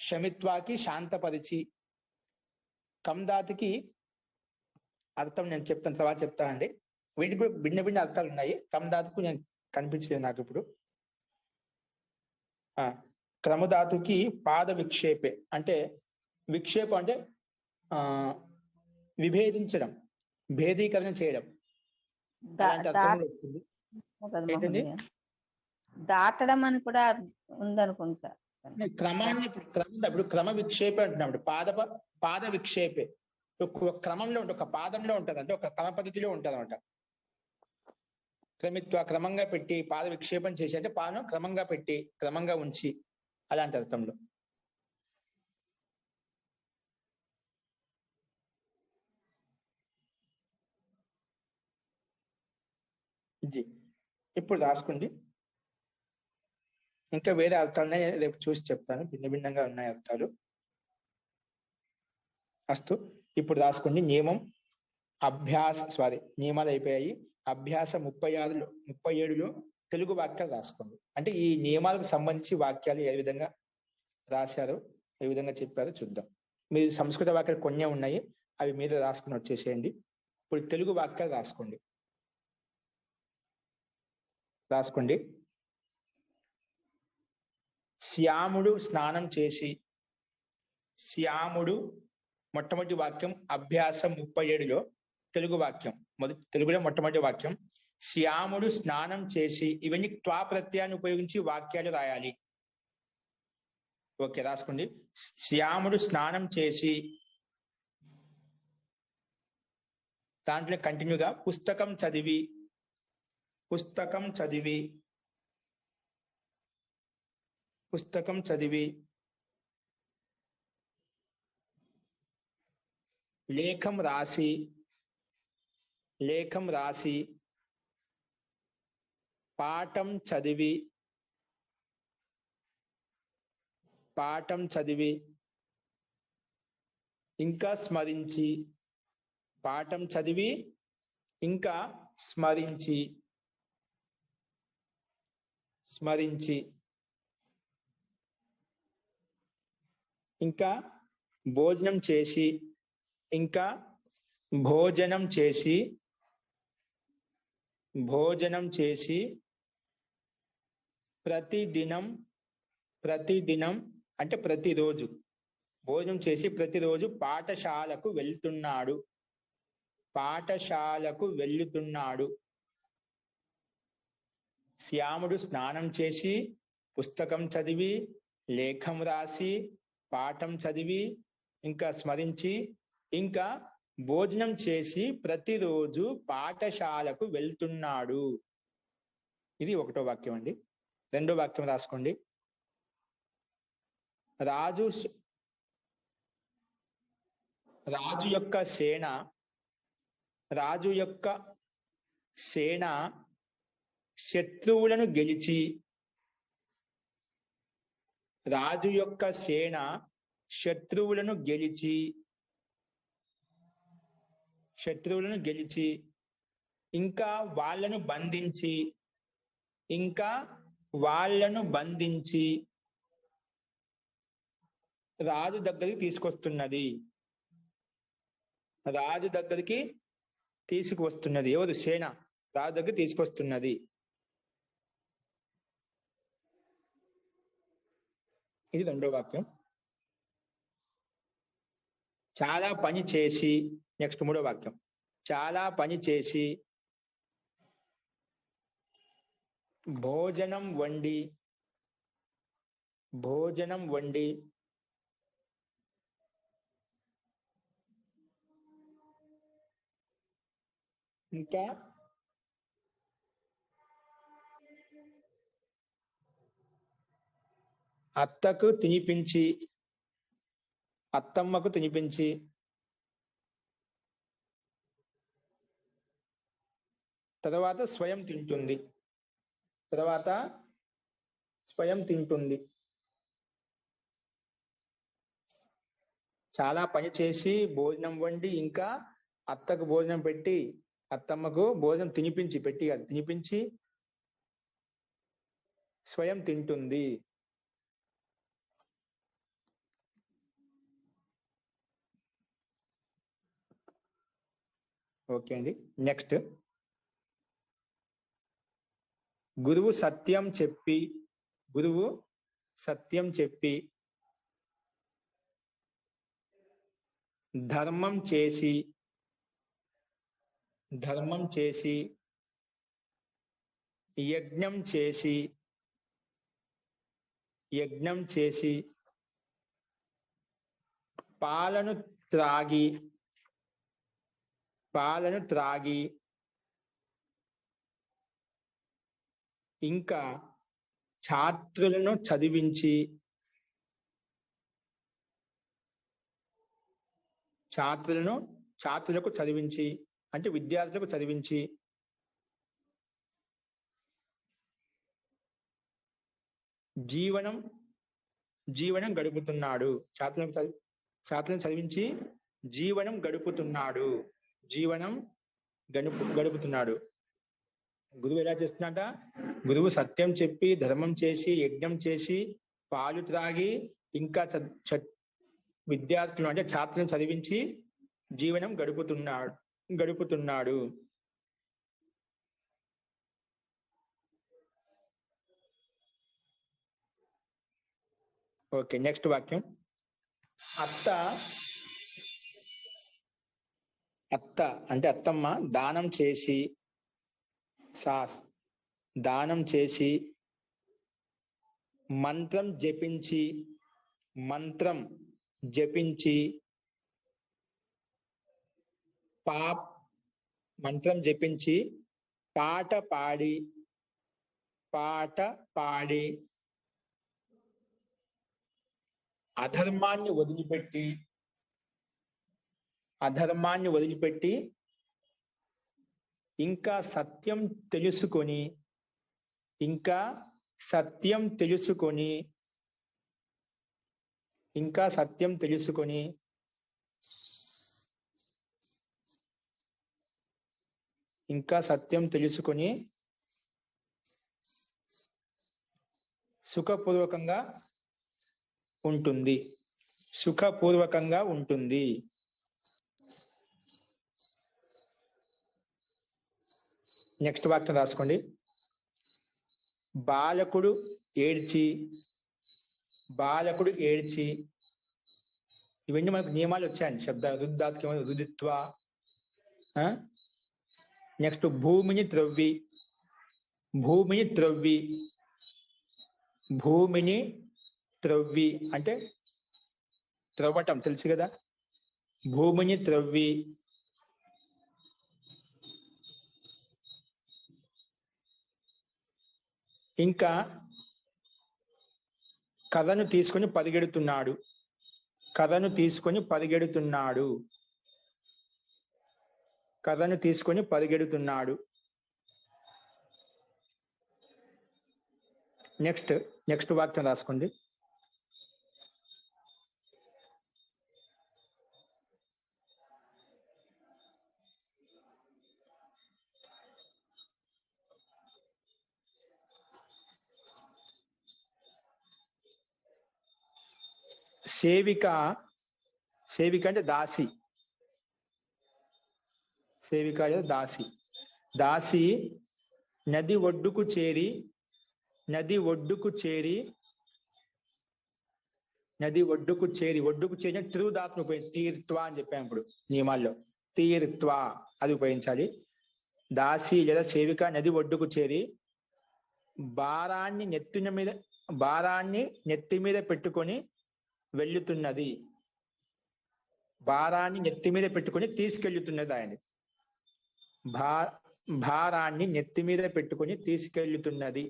శమిత్వాకి శాంతపరిచి, కందాతికి అర్థం నేను చెప్తాను, తర్వాత చెప్తానండి. వీటికి భిన్న భిన్న అర్థాలు ఉన్నాయి. కందాతుకు నేను కనిపించలేదు నాకు ఇప్పుడు. క్రమధాతుకి పాద విక్షేపే అంటే విక్షేపం అంటే విభేదించడం, భేదీకరణ చేయడం అలాంటి అర్థంలో వస్తుంది. కదా ఏంటండి? మహోదయ. దాటడం అని కూడా ఉందనుకుంటా. క్రమాన్ని ఇప్పుడు క్రమ విక్షేపే అంటున్నాడు. పాద విక్షేపే ఒక క్రమంలో ఉంటుంది, ఒక పాదంలో ఉంటుంది, అంటే ఒక క్రమ పద్ధతిలో ఉంటుంది అనమాట. క్రమంగా పెట్టి పాద విక్షేపం చేసి అంటే పాదం క్రమంగా పెట్టి క్రమంగా ఉంచి అలాంటి అర్థంలో. ఇది ఇప్పుడు రాసుకోండి. ఇంకా వేరే అర్థాలనే రేపు చూసి చెప్తాను, భిన్న భిన్నంగా ఉన్నాయి అర్థాలు. అస్తు, ఇప్పుడు రాసుకోండి. నియమం నియమాలు అయిపోయాయి. అభ్యాస 37లో తెలుగు వాక్యాలు రాసుకోండి. అంటే ఈ నియమాలకు సంబంధించి వాక్యాలు ఏ విధంగా రాశారో, ఏ విధంగా చెప్పారో చూద్దాం. మీరు సంస్కృత వాక్యాలు కొన్ని ఉన్నాయి, అవి మీద రాసుకుని వచ్చేసేయండి. ఇప్పుడు తెలుగు వాక్యాలు రాసుకోండి. శ్యాముడు స్నానం చేసి. శ్యాముడు మొట్టమొదటి వాక్యం అభ్యాస 37లో తెలుగు వాక్యం. తెలుగులో మొట్టమొదటి వాక్యం శ్యాముడు స్నానం చేసి. ఇవన్నీ త్వా ప్రత్యయాన్ని ఉపయోగించి వాక్యాలు రాయాలి. ఓకే, రాసుకోండి. శ్యాముడు స్నానం చేసి, దాంట్లో కంటిన్యూగా పుస్తకం చదివి లేఖం రాసి పాఠం చదివి ఇంకా స్మరించి. పాఠం చదివి ఇంకా స్మరించి ఇంకా భోజనం చేసి ప్రతిదినం అంటే ప్రతిరోజు. భోజనం చేసి ప్రతిరోజు పాఠశాలకు వెళ్తున్నాడు. శ్యాముడు స్నానం చేసి, పుస్తకం చదివి, లేఖం రాసి, పాఠం చదివి ఇంకా స్మరించి, ఇంకా భోజనం చేసి ప్రతిరోజు పాఠశాలకు వెళ్తున్నాడు. ఇది ఒకటో వాక్యం అండి. రెండో వాక్యం రాసుకోండి. రాజు యొక్క సేన శత్రువులను గెలిచి. రాజు యొక్క సేన శత్రువులను గెలిచి ఇంకా వాళ్ళను బంధించి రాజు దగ్గరికి తీసుకువస్తున్నది. ఎవరు? సేన రాజు దగ్గర తీసుకొస్తున్నది. ఇది రెండో వాక్యం. చాలా పని చేసి. నెక్స్ట్ మూడో వాక్యం చాలా పని చేసి భోజనం వండి ఇంకా అత్తమ్మకు తినిపించి తర్వాత స్వయం తింటుంది. చాలా పని చేసి భోజనం వండి ఇంకా అత్తకు భోజనం పెట్టి, అత్తమ్మకు భోజనం తినిపించి స్వయం తింటుంది. ఓకే అండి. నెక్స్ట్ గురువు సత్యం చెప్పి ధర్మం చేసి ధర్మం చేసి యజ్ఞం చేసి పాలను త్రాగి ఇంకా ఛాత్రులను చదివించి ఛాత్రులకు చదివించి అంటే విద్యార్థులకు చదివించి జీవనం గడుపుతున్నాడు. ఛాత్రులను చదివించి జీవనం గడుపుతున్నాడు. గురువు ఎలా చేస్తున్నట? గురువు సత్యం చెప్పి, ధర్మం చేసి, యజ్ఞం చేసి, పాలు త్రాగి, ఇంకా విద్యార్థులను అంటే ఛాత్రులను చదివించి జీవనం గడుపుతున్నాడు. ఓకే, నెక్స్ట్ వాక్యం. అత్త అంటే అత్తమ్మ దానం చేసి మంత్రం జపించి పాట పాడి అధర్మాన్ని వదిలిపెట్టి ఇంకా సత్యం తెలుసుకొని సుఖపూర్వకంగా ఉంటుంది. నెక్స్ట్ వాక్యం రాసుకోండి. బాలకుడు ఏడ్చి ఇవన్నీ మనకు నియమాలు వచ్చాయండి. శబ్ద రుద్ధాత్మ రుదిత్వ. నెక్స్ట్ భూమిని త్రవ్వి అంటే త్రవ్వటం తెలుసు కదా. భూమిని త్రవ్వి ఇంకా కథను తీసుకొని పరిగెడుతున్నాడు. నెక్స్ట్ వాక్యం రాసుకోండి. సేవిక అంటే దాసి. దాసి నది ఒడ్డుకు చేరి తిరుగుదాత్మ తీర్త్వ అని చెప్పాను ఇప్పుడు నియమాల్లో. తీర్త్వ అది ఉపయోగించాలి. దాసి లేదా సేవిక నది ఒడ్డుకు చేరి భారాన్ని నెత్తి మీద పెట్టుకొని వెళ్ళుతున్నది. భారాన్ని నెత్తి మీద పెట్టుకొని తీసుకెళ్తున్నది. ఆయన భారాన్ని నెత్తి మీద పెట్టుకొని తీసుకెళ్తున్నది.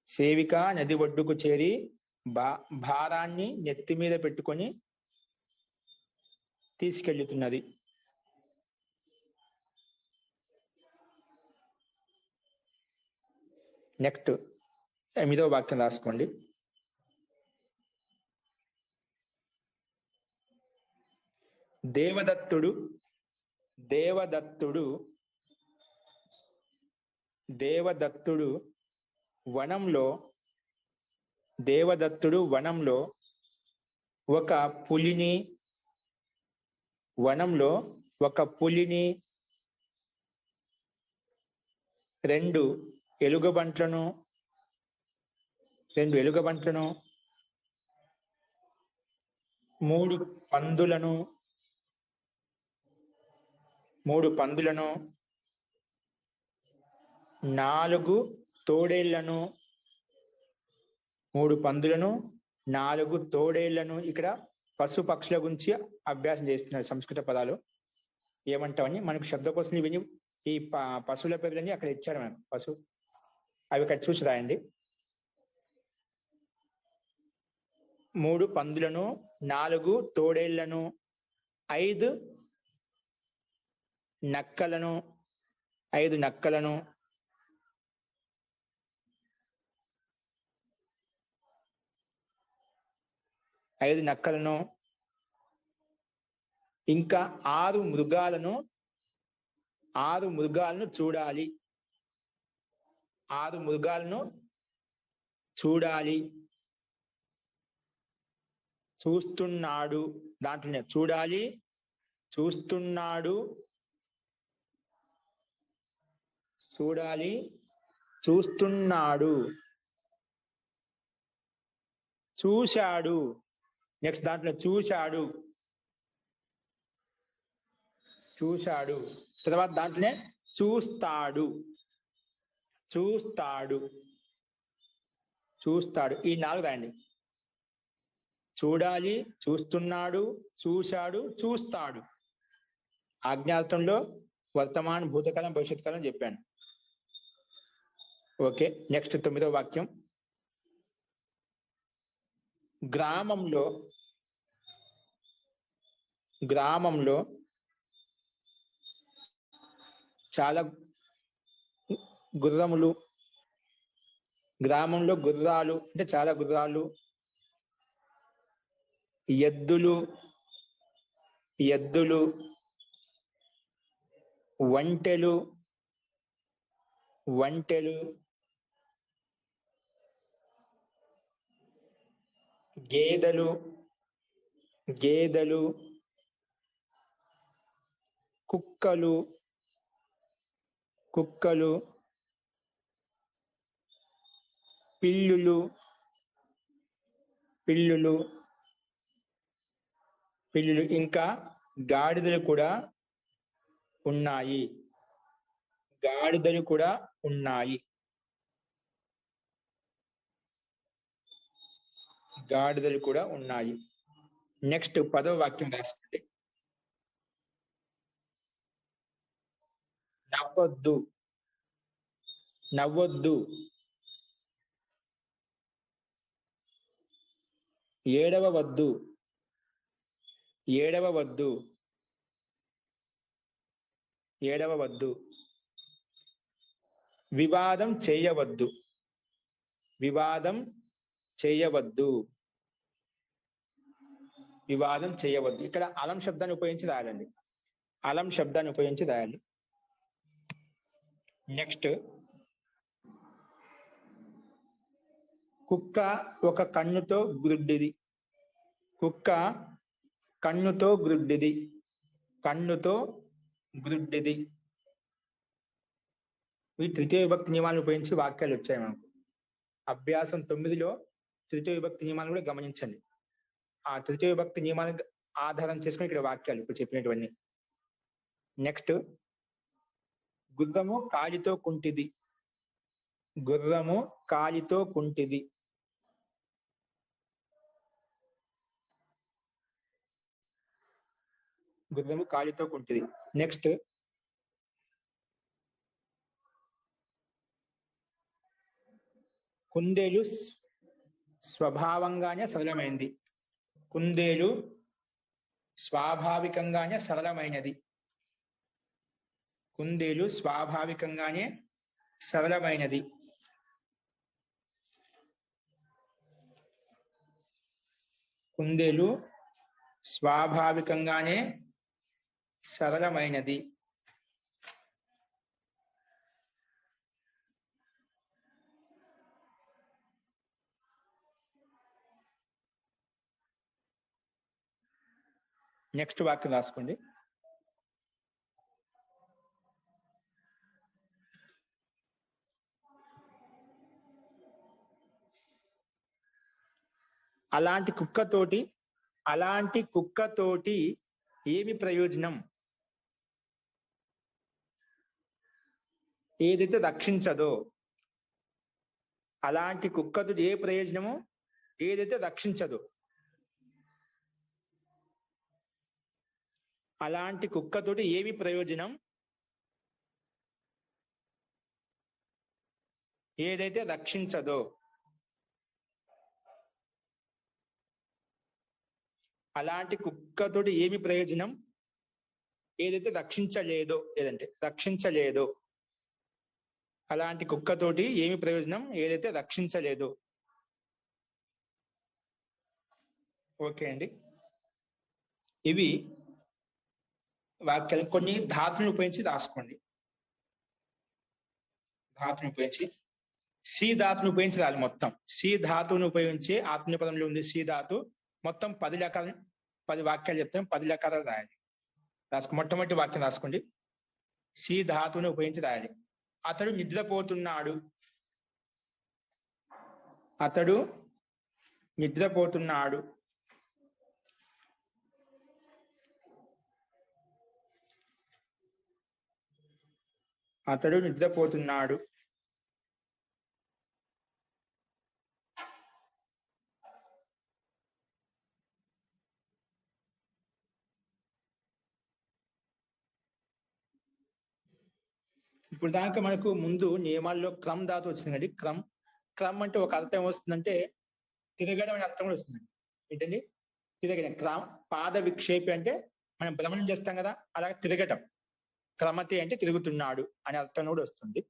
సేవిక నది ఒడ్డుకు చేరి భారాన్ని నెత్తి మీద పెట్టుకొని తీసుకెళ్తున్నది. నెక్స్ట్ 8వ వాక్యం రాసుకోండి. దేవదత్తుడు వనంలో ఒక పులిని 2 ఎలుగుబంట్లను మూడు పందులను 4 తోడేళ్లను 3 పందులను 4 తోడేళ్లను ఇక్కడ పశు పక్షుల గురించి అభ్యాసం చేస్తున్నారు సంస్కృత పదాలు ఏమంటామని మనకు శబ్దకోశం విని ఈ పశువుల పేర్లని అక్కడ ఇచ్చారు మనకు పశువు అవి ఇక్కడ చూసి రాయండి 3 పందులను 4 తోడేళ్లను 5 నక్కలను 5 నక్కలను 5 నక్కలను ఇంకా 6 మృగాలను చూడాలి 6 మృగాలను చూడాలి చూస్తున్నాడు దాంట్లోనే చూడాలి చూస్తున్నాడు చూశాడు నెక్స్ట్ దాంట్లో చూశాడు తర్వాత దాంట్లోనే చూస్తాడు ఈ 4 రాయండి చూడాలి చూస్తున్నాడు చూశాడు చూస్తాడు ఆజ్ఞార్థంలో వర్తమాన భూతకాలం భవిష్యత్ కాలం చెప్పాను ఓకే నెక్స్ట్ 9వ వాక్యం గ్రామంలో చాలా గుర్రములు గ్రామంలో గుర్రాలు అంటే చాలా గుర్రాలు ఎద్దులు ఒంటెలు గేదెలు కుక్కలు పిల్లులు ఇంకా గాడిదలు కూడా ఉన్నాయి నెక్స్ట్ 10వ వాక్యం రాసుకోండి నవ్వొద్దు 7వ వద్దు వివాదం చేయవద్దు ఇక్కడ అలం శబ్దాన్ని ఉపయోగించి రాయాలి నెక్స్ట్ కుక్క ఒక కన్నుతో గ్రుడ్డిది ఈ తృతీయ విభక్తి నియమాలను ఉపయోగించి వాక్యాలు వచ్చాయి మనకు అభ్యాసం 9లో తృతీయ విభక్తి నియమాలను కూడా గమనించండి ఆ తృతీయ విభక్తి నియమాలను ఆధారం చేసుకుని ఇక్కడ వాక్యాలు ఇప్పుడు చెప్పినటువంటి నెక్స్ట్ గుర్రము కాలితో కుంటిది నెక్స్ట్ కుందేలు స్వాభావికంగానే సరళమైనది నెక్స్ట్ వాక్యం రాసుకోండి అలాంటి కుక్కతోటి అలాంటి కుక్కతోటి ఏమి ప్రయోజనం? ఏదైతే రక్షించదో. అలాంటి కుక్కతో ఏ ప్రయోజనము? ఏదైతే రక్షించదో. అలాంటి కుక్కతోటి ఏమి ప్రయోజనం? ఏదైతే రక్షించదో. అలాంటి కుక్కతోటి ఏమి ప్రయోజనం? ఏదైతే రక్షించలేదో. ఏదంటే రక్షించలేదో. అలాంటి కుక్కతోటి ఏమి ప్రయోజనం? ఏదైతే రక్షించలేదో. ఓకే అండి. ఇవి వాక్యాలు. కొన్ని ధాతులను ఉపయోగించి రాసుకోండి. ధాతును ఉపయోగించి సి ధాతును ఉపయోగించి రాలి. మొత్తం సి ధాతువును ఉపయోగించి ఆత్మీయ పదంలో ఉంది సి ధాతు. మొత్తం 10 లకాలు 10 వాక్యాలు చెప్తాం. 10 లకాలు రాయాలి. మొట్టమొదటి వాక్యం రాసుకోండి. సి ధాతువును ఉపయోగించి రాయాలి. అతడు నిద్రపోతున్నాడు. అతడు నిద్రపోతున్నాడు. అతడు నిద్రపోతున్నాడు. ఇప్పుడు దాకా మనకు ముందు నియమాల్లో క్రమ్ ధాతు వచ్చిందండి. క్రమ్ అంటే ఒక అర్థం ఏమొస్తుందంటే తిరగడం అనే అర్థం కూడా వస్తుందండి. ఏంటండి? తిరగడం. పాద విక్షేపి అంటే మనం భ్రమణం చేస్తాం కదా, అలాగే తిరగటం. క్రమతి అంటే తిరుగుతున్నాడు అనే అర్థం కూడా వస్తుంది.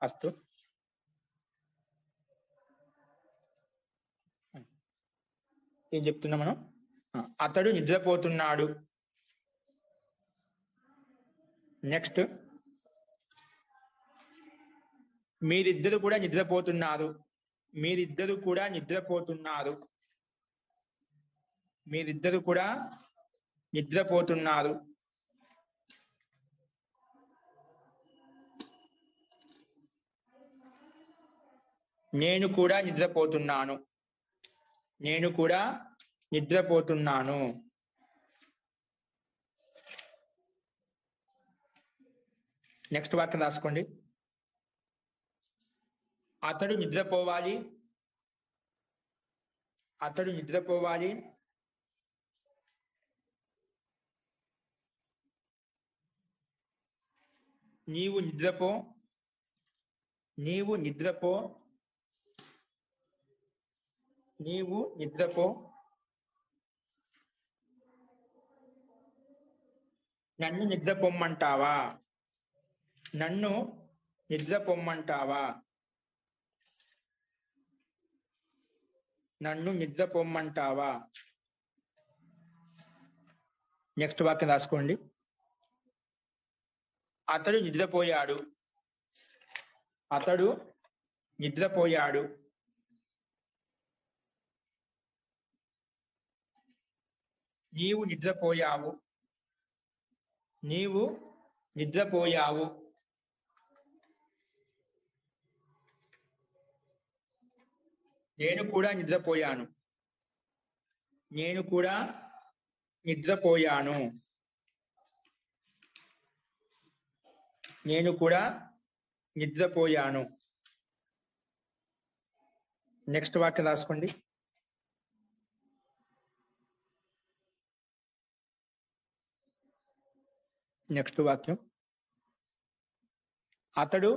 అస్తు. ఏం చెప్తున్నాం మనం? అతడు నిద్రపోతున్నాడు. నెక్స్ట్, మీరిద్దరు కూడా నిద్రపోతున్నారు. మీరిద్దరు కూడా నిద్రపోతున్నారు. మీరిద్దరు కూడా నిద్రపోతున్నారు. నేను కూడా నిద్రపోతున్నాను. నేను కూడా నిద్రపోతున్నాను. నెక్స్ట్ వాక్యం రాసుకోండి. అతడు నిద్రపోవాలి. అతడు నిద్రపోవాలి. నీవు నిద్రపో. నీవు నిద్రపో. నీవు నిద్రపో. నన్ను నిద్రపోమ్మంటావా? నన్ను నిద్రపోమ్మంటావా? నన్ను నిద్రపోమ్మంటావా? నెక్స్ట్ వాక్యం రాసుకోండి. అతడు నిద్రపోయాడు. అతడు నిద్రపోయాడు. నీవు నిద్రపోయావు. నీవు నిద్రపోయావు. నేను కూడా నిద్రపోయాను. నేను కూడా నిద్రపోయాను. నేను కూడా నిద్రపోయాను. నెక్స్ట్ వాక్యం రాసుకోండి. నెక్స్ట్ వాక్యం. అతడు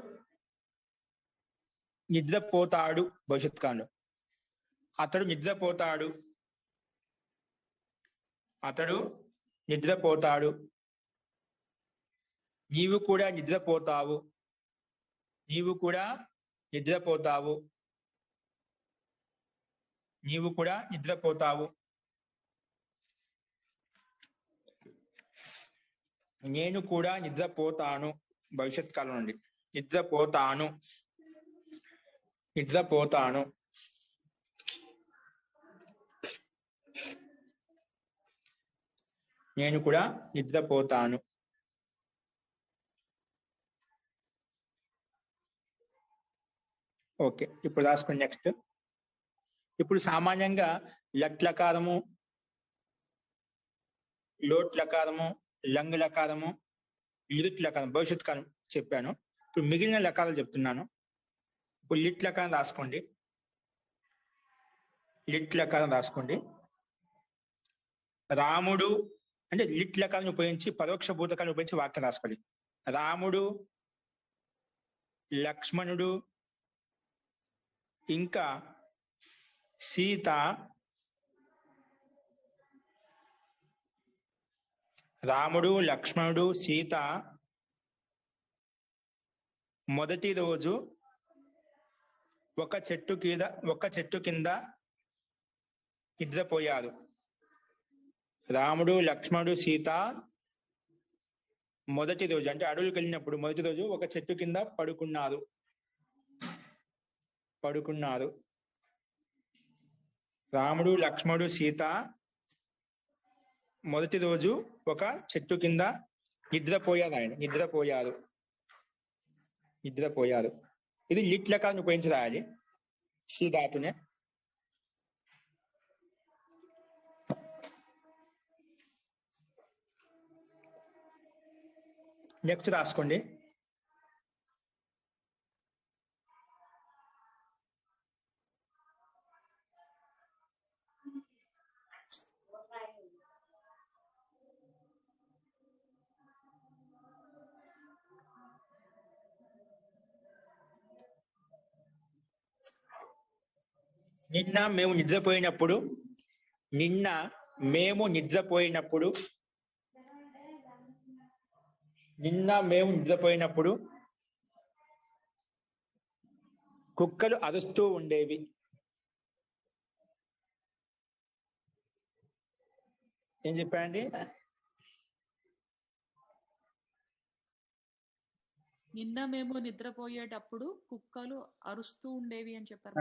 నిద్రపోతాడు. భవిష్యత్ కాలంలో అతడు నిద్రపోతాడు. అతడు నిద్రపోతాడు. నీవు కూడా నిద్రపోతావు. నీవు కూడా నిద్రపోతావు. నీవు కూడా నిద్రపోతావు. నేను కూడా నిద్రపోతాను. భవిష్యత్ కాలం నుండి నిద్రపోతాను. నిద్రపోతాను. నేను కూడా నిద్రపోతాను. ఓకే, ఇప్పుడు రాసుకోండి. నెక్స్ట్, ఇప్పుడు సామాన్యంగా లట్లకారము లోట్ లకారము, లంగ్ లకారము, లిట్ లకారం, భవిష్యత్ కాలం చెప్పాను. ఇప్పుడు మిగిలిన లకారాలు చెప్తున్నాను. ఇప్పుడు లిట్ లకారం రాసుకోండి. లిట్ లకారం రాసుకోండి. రాముడు అంటే లిట్ లకారాన్ని ఉపయోగించి పరోక్ష భూతకాలను ఉపయోగించి వాక్యం రాసుకోండి. రాముడు, లక్ష్మణుడు, ఇంకా సీత రాముడు, లక్ష్మణుడు, సీత మొదటి రోజు ఒక చెట్టు కింద నిద్రపోయారు. రాముడు, లక్ష్మణుడు, సీత మొదటి రోజు అంటే అడవులకు వెళ్ళినప్పుడు మొదటి రోజు ఒక చెట్టు కింద పడుకున్నారు. రాముడు, లక్ష్మణుడు, సీత మొదటి రోజు ఒక చెట్టు కింద నిద్రపోయారు. ఇది లిట్ లకాన్ని ఉపయోగించి రాయాలి. సి ధాతునే. నెక్స్ట్ రాసుకోండి. నిన్న మేము నిద్రపోయినప్పుడు కుక్కలు అరుస్తూ ఉండేవి. ఏం చెప్పారండి? నిన్న మేము నిద్రపోయేటప్పుడు కుక్కలు అరుస్తూ ఉండేవి అని చెప్పారు.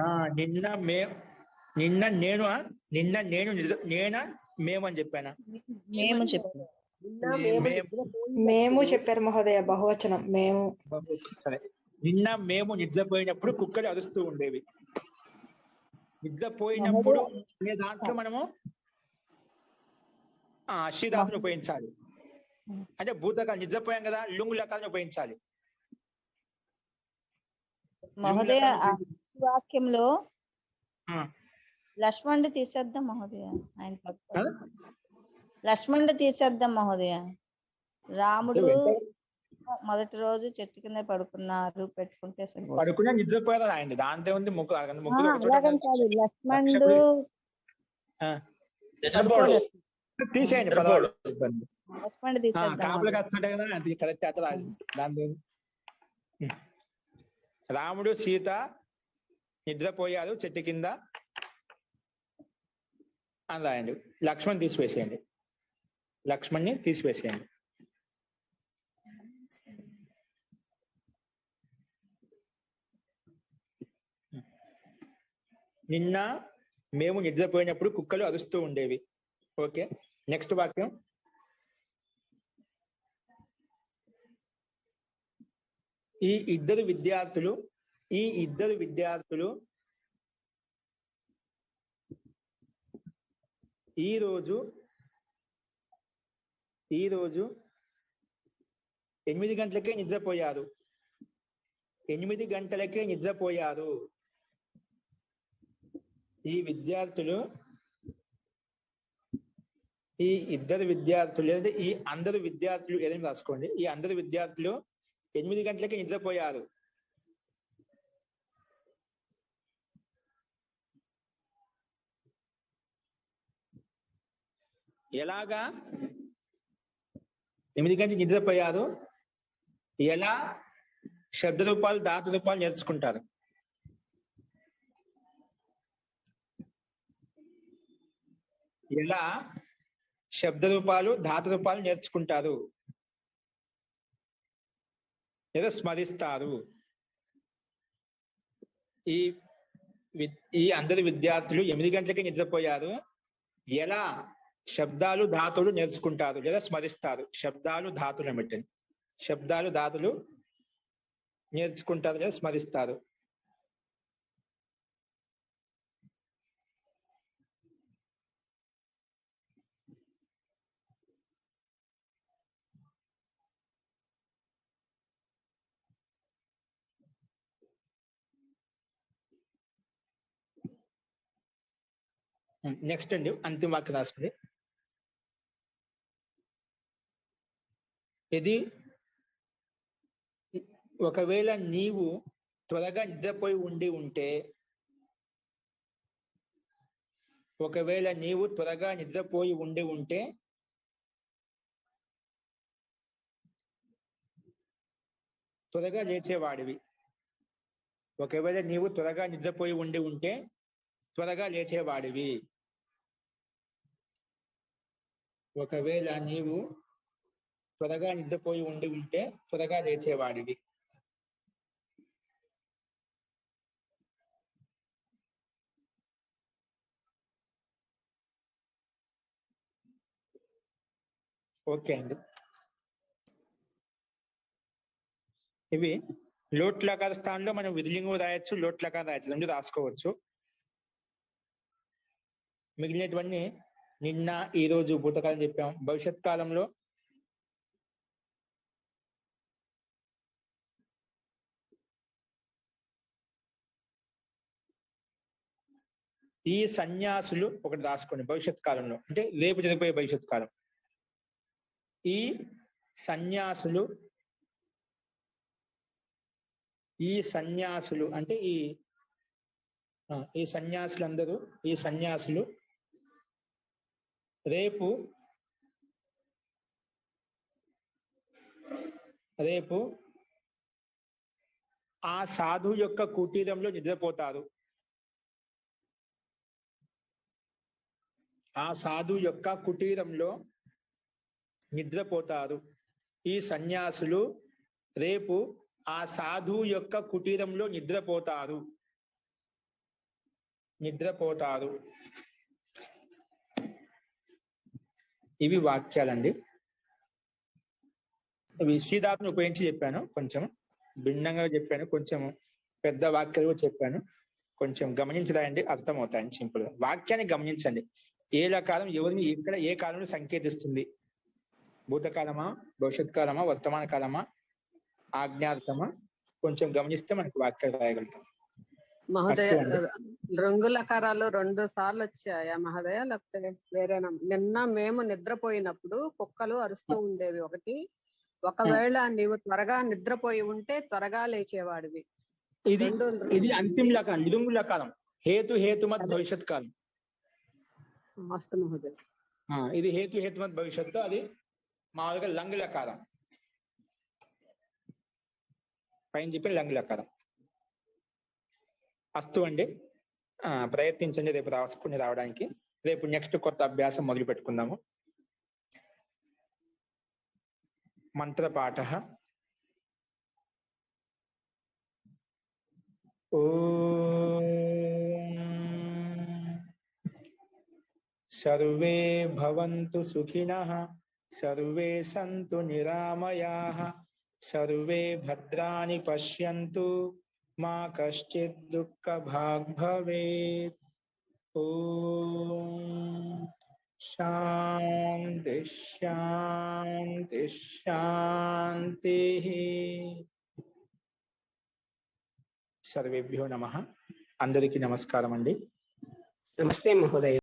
మేము అని చెప్పానా? మేము చెప్పారు మహోదయ, బహువచనం మేము. సరే, నిన్న మేము నిద్రపోయినప్పుడు కుక్కలు అరుస్తూ ఉండేవి. నిద్రపోయినప్పుడు అనే దాంట్లో మనము అశ్వధాతుని ఉపయోగించాలి. అంటే భూతకాలం నిద్రపోయాం కదా, లుంగు లకాలను ఉపయోగించాలి. మహోదయ వాక్యంలో లక్ష్మణుడు తీసేద్దాం మహోదయ. ఆయన లక్ష్మణుడు తీసేద్దాం మహోదయ. రాముడు మొదటి రోజు చెట్టు కింద పెట్టుకుంటే పడుకునే నిద్రపోయారు ఆయన. దాంతో ఉంది లక్ష్మణుడు తీసేయండి. కాపులకు వస్తుంటాయి కదా, అది కరెక్ట్. అట్లా దాని రాముడు, సీత నిద్రపోయారు చెట్టు కింద అని రాయండి. లక్ష్మణ్ తీసివేసేయండి. లక్ష్మణ్ని తీసివేసేయండి. నిన్న మేము నిద్రపోయినప్పుడు కుక్కలు అరుస్తూ ఉండేవి. ఓకే, నెక్స్ట్ వాక్యం. ఈ ఇద్దరు విద్యార్థులు ఈ రోజు 8 గంటలకే నిద్రపోయారు. 8 గంటలకే నిద్రపోయారు. ఈ ఇద్దరు విద్యార్థులు లేదా ఈ అందరు విద్యార్థులు ఏదైనా రాసుకోండి. ఈ అందరు విద్యార్థులు 8 గంటలకే నిద్రపోయారు. ఎలాగా 8 గంటలకు నిద్రపోయారు? ఎలా శబ్ద రూపాలు, ధాతు రూపాలు నేర్చుకుంటారు. ఎలా శబ్ద రూపాలు, ధాతు రూపాలు నేర్చుకుంటారు లేదా స్మరిస్తారు. ఈ అందరి విద్యార్థులు 8 గంటలకి నిద్రపోయారు. ఎలా శబ్దాలు, ధాతులు నేర్చుకుంటారు లేదా స్మరిస్తారు. శబ్దాలు, ధాతులు పెట్టండి. శబ్దాలు, ధాతులు నేర్చుకుంటారు లేదా స్మరిస్తారు. నెక్స్ట్ అండి అంతిమ వాక్యం రాసుకోండి. ఇది ఒకవేళ నీవు త్వరగా నిద్రపోయి ఉంటే ఒకవేళ నీవు త్వరగా నిద్రపోయి ఉంటే త్వరగా లేచేవాడివి. ఒకవేళ నీవు త్వరగా నిద్రపోయి ఉంటే త్వరగా లేచేవాడివి. ఒకవేళ నీవు త్వరగా నిద్రపోయి ఉంటే త్వరగా లేచేవాడివి. ఓకే అండి. ఇవి లోట్లకార స్థానంలో మనం విధిలింగం రాయొచ్చు, లోట్లకార రాయొచ్చు, రెండు రాసుకోవచ్చు. మిగిలినటువంటి నిన్న ఈ రోజు భూతకాలం చెప్పాం. భవిష్యత్ కాలంలో ఈ సన్యాసులు ఒకటి రాసుకోండి. భవిష్యత్ కాలంలో అంటే రేపు జరిగిపోయే భవిష్యత్ కాలం. ఈ సన్యాసులు అంటే ఈ సన్యాసులందరూ ఈ సన్యాసులు రేపు ఆ సాధు యొక్క కుటీరంలో నిద్రపోతారు. ఆ సాధు యొక్క కుటీరంలో నిద్రపోతారు. ఈ సన్యాసులు రేపు ఆ సాధు యొక్క కుటీరంలో నిద్రపోతారు. ఇవి వాక్యాలండి. ఇవి శ్రీదాత్ను ఉపయోగించి చెప్పాను, కొంచెం భిన్నంగా చెప్పాను, కొంచెం పెద్ద వాక్యాలు చెప్పాను. కొంచెం గమనించరాయండి, అర్థమవుతాయండి. సింపుల్ గా వాక్యాన్ని గమనించండి. ఏ కాలం ఎవరిని ఎక్కడ ఏ కాలంలో సంకేతిస్తుంది? భూతకాలమా, భవిష్యత్ కాలమా, వర్తమాన కాలమా, ఆజ్ఞార్థమా? కొంచెం గమనిస్తే మనకు వాక్యాలు రాయగలుగుతాం. మహోదయ, రంగులకారాలు 2 సార్లు వచ్చాయా మహోదయ, లేకపోతే వేరేనా? నిన్న మేము నిద్రపోయినప్పుడు కుక్కలు అరుస్తూ ఉండేవి ఒకటి. ఒకవేళ నీవు త్వరగా నిద్రపోయి ఉంటే త్వరగా లేచేవాడివి. ఇది అంతిమ లకారం, నిరుంగుల కాలం. హేతుమత్ భవిష్యత్ కాలం. మస్తు మహోదయ. ఇది హేతుమత్ భవిష్యత్తు. అది మామూలుగా లంగులకారం, పైన చెప్పిన లంగులకారం. అస్తు అండి, ప్రయత్నించండి రేపు రావడానికి. రేపు నెక్స్ట్ కొత్త అభ్యాసం మొదలు పెట్టుకుందాము. మంత్రపాఠ. ఓం సర్వే భవంతు సుఖినః, సర్వే సంతు నిరామయాః, సర్వే భద్రాణి పశ్యంతు, మా కశ్చిత్ దుఃఖభాగ్ భవేత్. ఓం శాంతి శాంతి శాంతి. సర్వేభ్యో నమః. అందరికీ నమస్కారం అండి. నమస్తే మహోదయ.